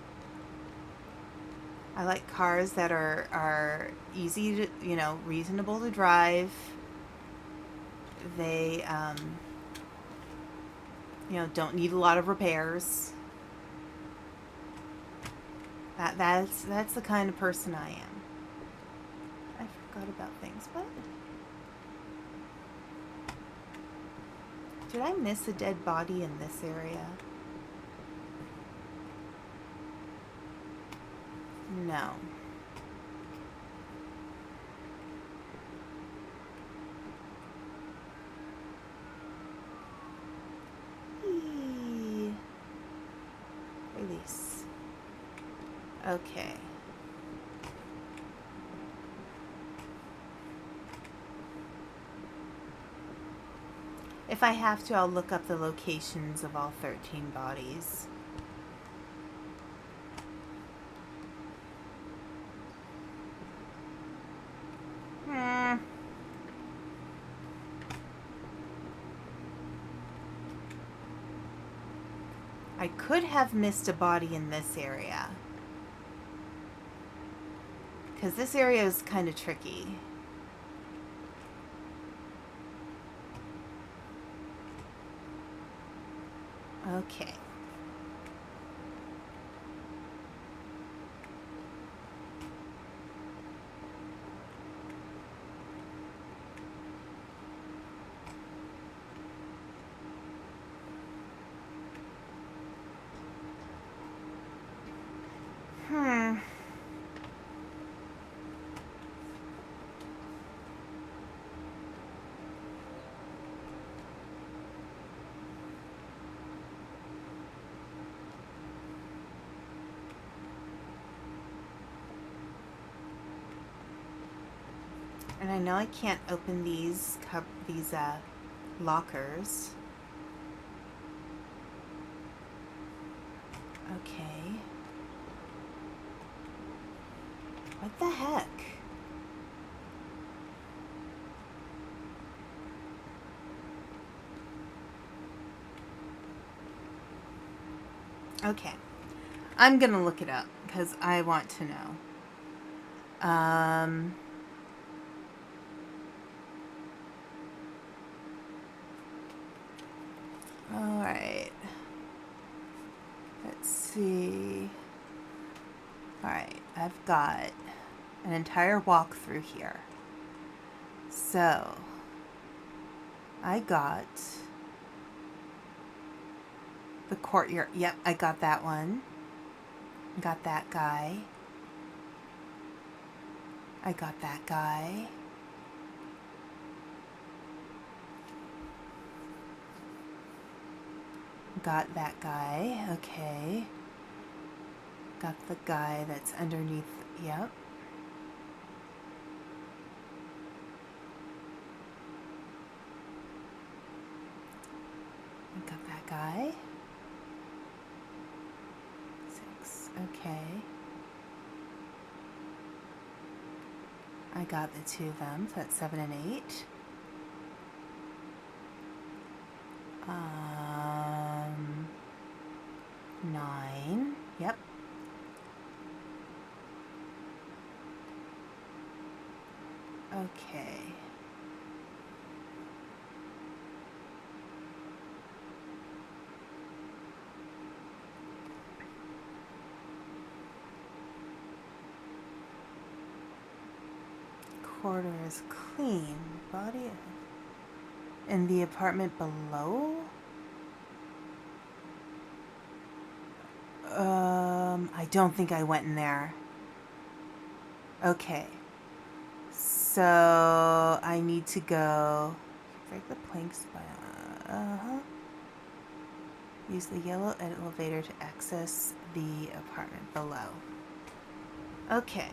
A: I like cars that are easy to, you know, reasonable to drive. They, you know, don't need a lot of repairs. That's the kind of person I am. I forgot about things. What? Did I miss a dead body in this area? No. Eee. Release. Okay. If I have to, I'll look up the locations of all 13 bodies. I could have missed a body in this area. Because this area is kind of tricky. Okay. And I know I can't open these lockers. Okay. What the heck? Okay. I'm gonna look it up because I want to know. Alright. Let's see. Alright, I've got an entire walkthrough here. So, I got the courtyard. Yep, I got that one. Got that guy. I got that guy. Got that guy. Okay. Got the guy that's underneath. Yep. I got that guy. 6. Okay. I got the 2 of them. So that's 7 and 8. 9. Yep. Okay. Corridor is clean. Body in the apartment below? I don't think I went in there. Okay. So I need to go Break the planks by... Use the yellow elevator to access the apartment below. Okay.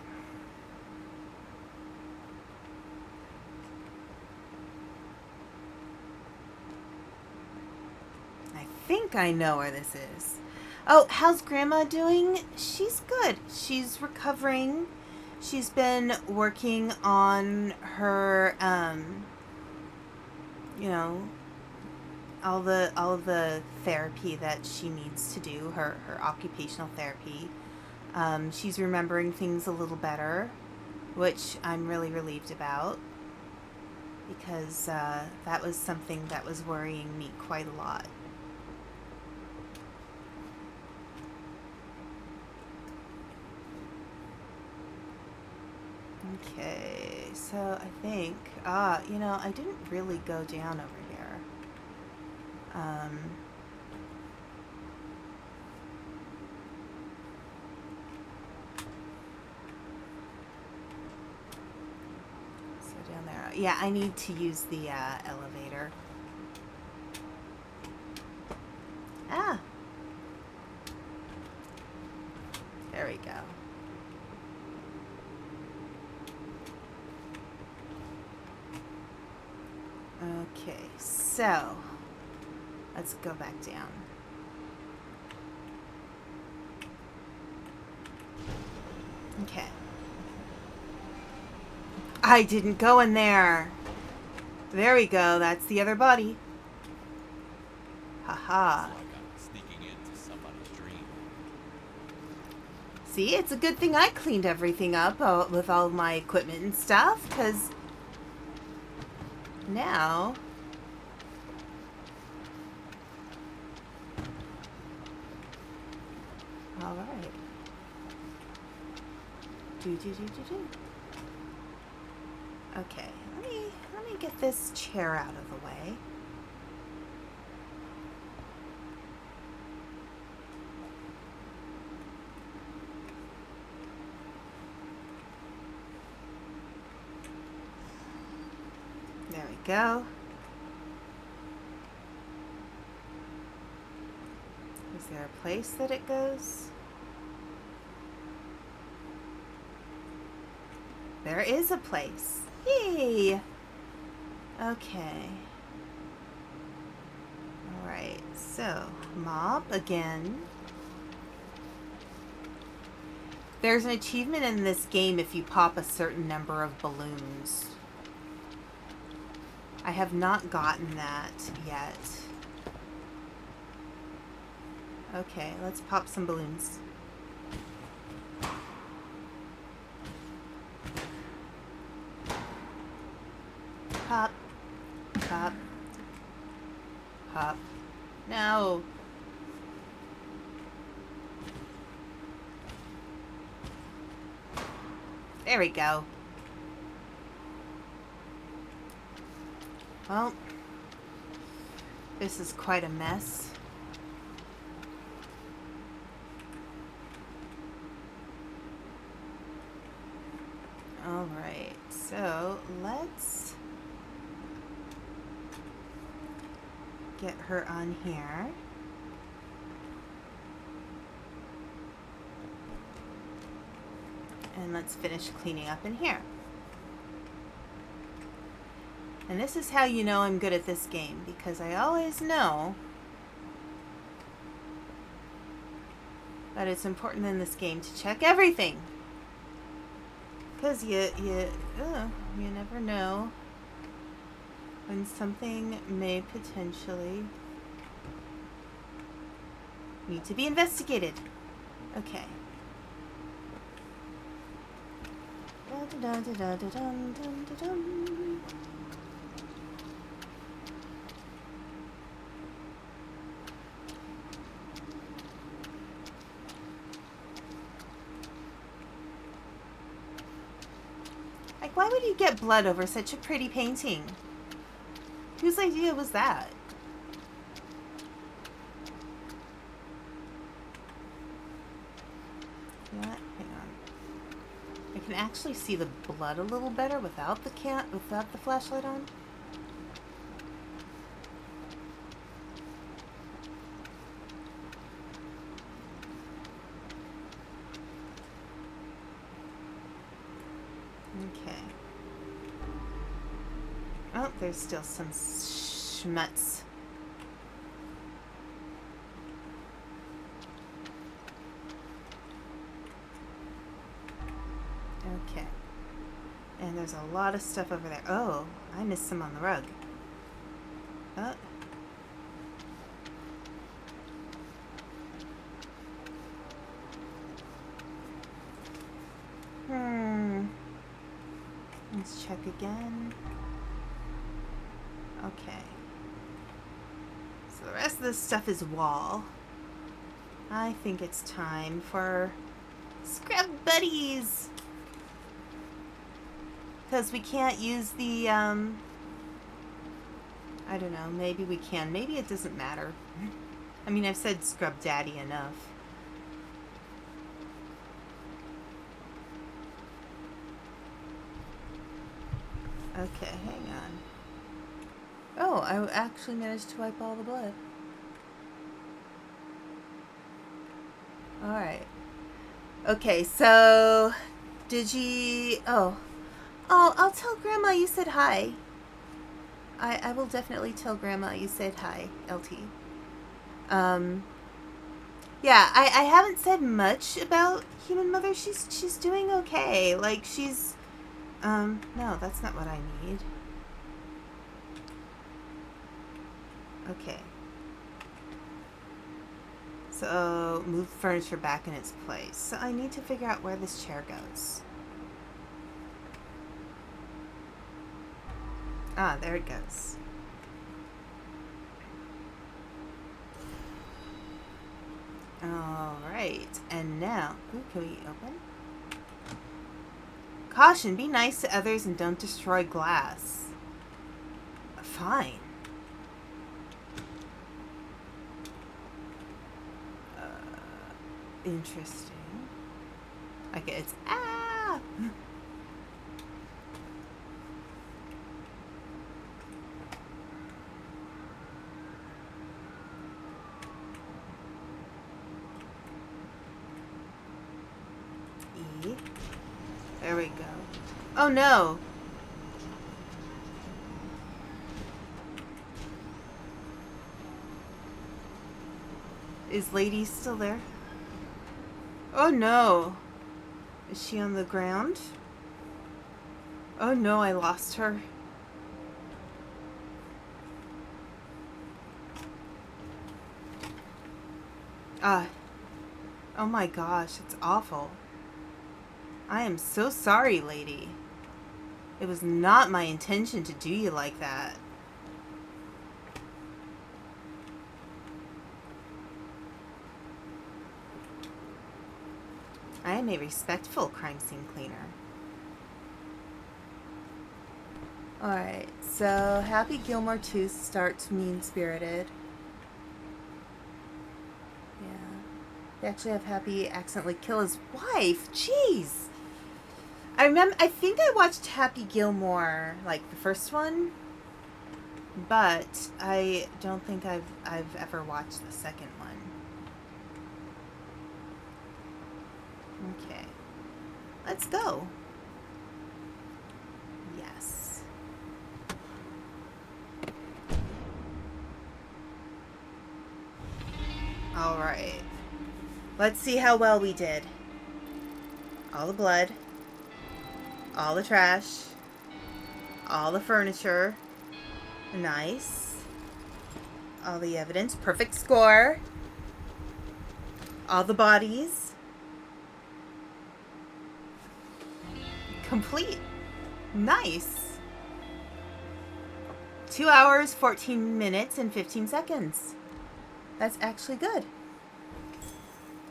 A: I think I know where this is. Oh, how's Grandma doing? She's good. She's recovering. She's been working on her, you know, all of the therapy that she needs to do, her occupational therapy. She's remembering things a little better, which I'm really relieved about, because that was something that was worrying me quite a lot. Okay, so I think, you know, I didn't really go down over here. So down there, yeah, I need to use the elevator. Ah, there we go. Okay, so let's go back down. Okay. I didn't go in there. There we go. That's the other body. Haha.
B: So I got sneaking into somebody's dream.
A: See, it's a good thing I cleaned everything up with all my equipment and stuff, because now... All right. Do. Okay, let me get this chair out of the way. There we go. Is there a place that it goes? There is a place. Yay! Okay. Alright, so mop again. There's an achievement in this game if you pop a certain number of balloons. I have not gotten that yet. Okay, let's pop some balloons. Pop. Pop. Pop. No. There we go. Well, this is quite a mess. Alright, so let's get her on here. And let's finish cleaning up in here. And this is how you know I'm good at this game, because I always know that it's important in this game to check everything. Because you never know when something may potentially need to be investigated. Okay. Like, why would you get blood over such a pretty painting? Whose idea was that? You know what? Hang on. I can actually see the blood a little better without the flashlight on. Okay. Oh, there's still some schmutz. Okay. And there's a lot of stuff over there. Oh, I missed some on the rug. Oh. Let's check again. Okay. So the rest of this stuff is wall. I think it's time for Scrub Buddies. Because we can't use the, I don't know, maybe we can. Maybe it doesn't matter. I mean, I've said Scrub Daddy enough. Okay, hang on. Oh, I actually managed to wipe all the blood. Alright. Okay, so... Did you... Oh, I'll tell Grandma you said hi. I will definitely tell Grandma you said hi, LT. Yeah, I haven't said much about Human Mother. She's doing okay. Like, she's... no, that's not what I need. Okay. So, move furniture back in its place. So I need to figure out where this chair goes. Ah, there it goes. Alright, and now... Ooh, can we open? Caution, be nice to others and don't destroy glass. Fine. Interesting. Okay, it's... Ah! E. There we go. Oh no! Is Lady still there? Oh no! Is she on the ground? Oh no, I lost her. Oh my gosh, it's awful. I am so sorry, lady. It was not my intention to do you like that. I am a respectful crime scene cleaner. Alright, so Happy Gilmore 2 starts mean-spirited. Yeah. They actually have Happy accidentally kill his wife. Jeez! I think I watched Happy Gilmore, like the first one, but I don't think I've ever watched the second one. Okay. Let's go. Yes. Alright. Let's see how well we did. All the blood. All the trash. All the furniture. Nice. All the evidence. Perfect score. All the bodies. Complete. Nice. 2 hours, 14 minutes, and 15 seconds. That's actually good.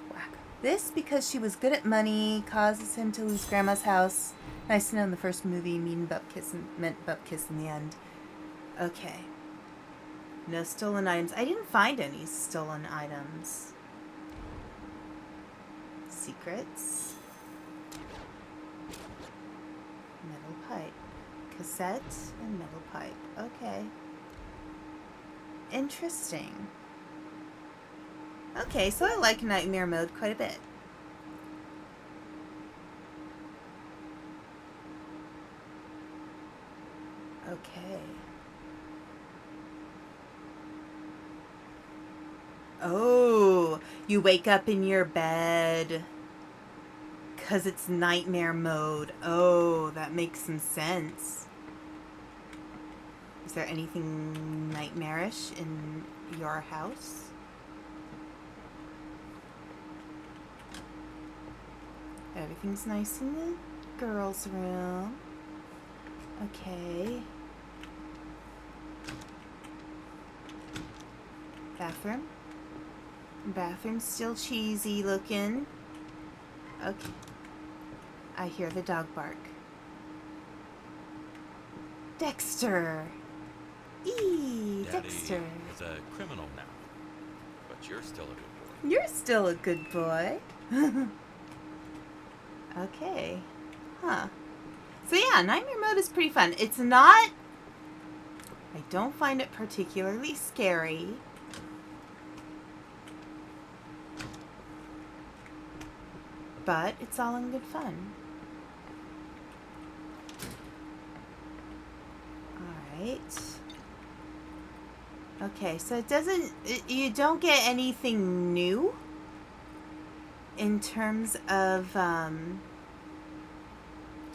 A: Whack. This, because she was good at money, causes him to lose Grandma's house. Nice to know in the first movie, meant butt kiss in the end. Okay. No stolen items. I didn't find any stolen items. Secrets. Metal pipe. Cassette and metal pipe. Okay. Interesting. Okay, so I like Nightmare Mode quite a bit. Okay. Oh, you wake up in your bed because it's nightmare mode. Oh, that makes some sense. Is there anything nightmarish in your house? Everything's nice in the girls' room. Okay. Bathroom. Bathroom's still cheesy looking. Okay. I hear the dog bark. Dexter! Eee,
B: Daddy
A: Dexter.
B: is a criminal now, but you're still a good boy.
A: You're still a good boy. Okay. Huh. So yeah, Nightmare Mode is pretty fun. It's not... I don't find it particularly scary. But it's all in good fun. Alright. Okay, so it doesn't... You don't get anything new in terms of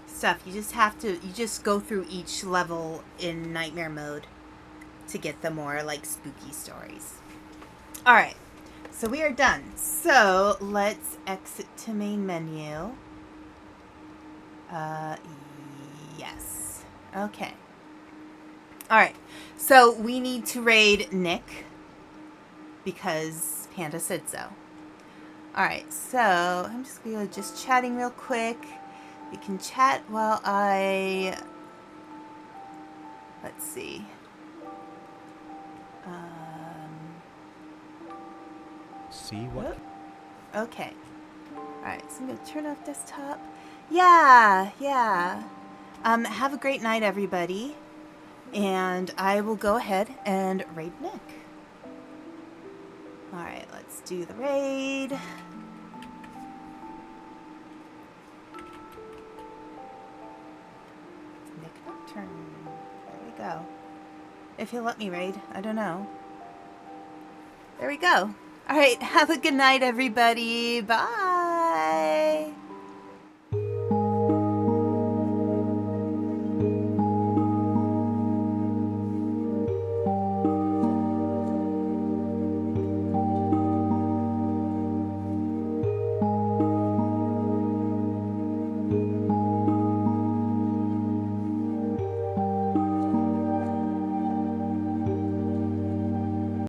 A: stuff. You just have to... You just go through each level in Nightmare Mode to get the more, like, spooky stories. Alright. So we are done. So let's exit to main menu. Yes. Okay. Alright. So we need to raid Nick because Panda said so. Alright, so I'm just going to just chatting real quick. We can chat while I... Let's see.
F: See what?
A: Okay. Alright, so I'm going to turn off desktop. Yeah. Have a great night, everybody. And I will go ahead and raid Nick. Alright, let's do the raid. Nick Nocturne. There we go. If he'll let me raid, I don't know. There we go. Alright, have a good night, everybody. Bye.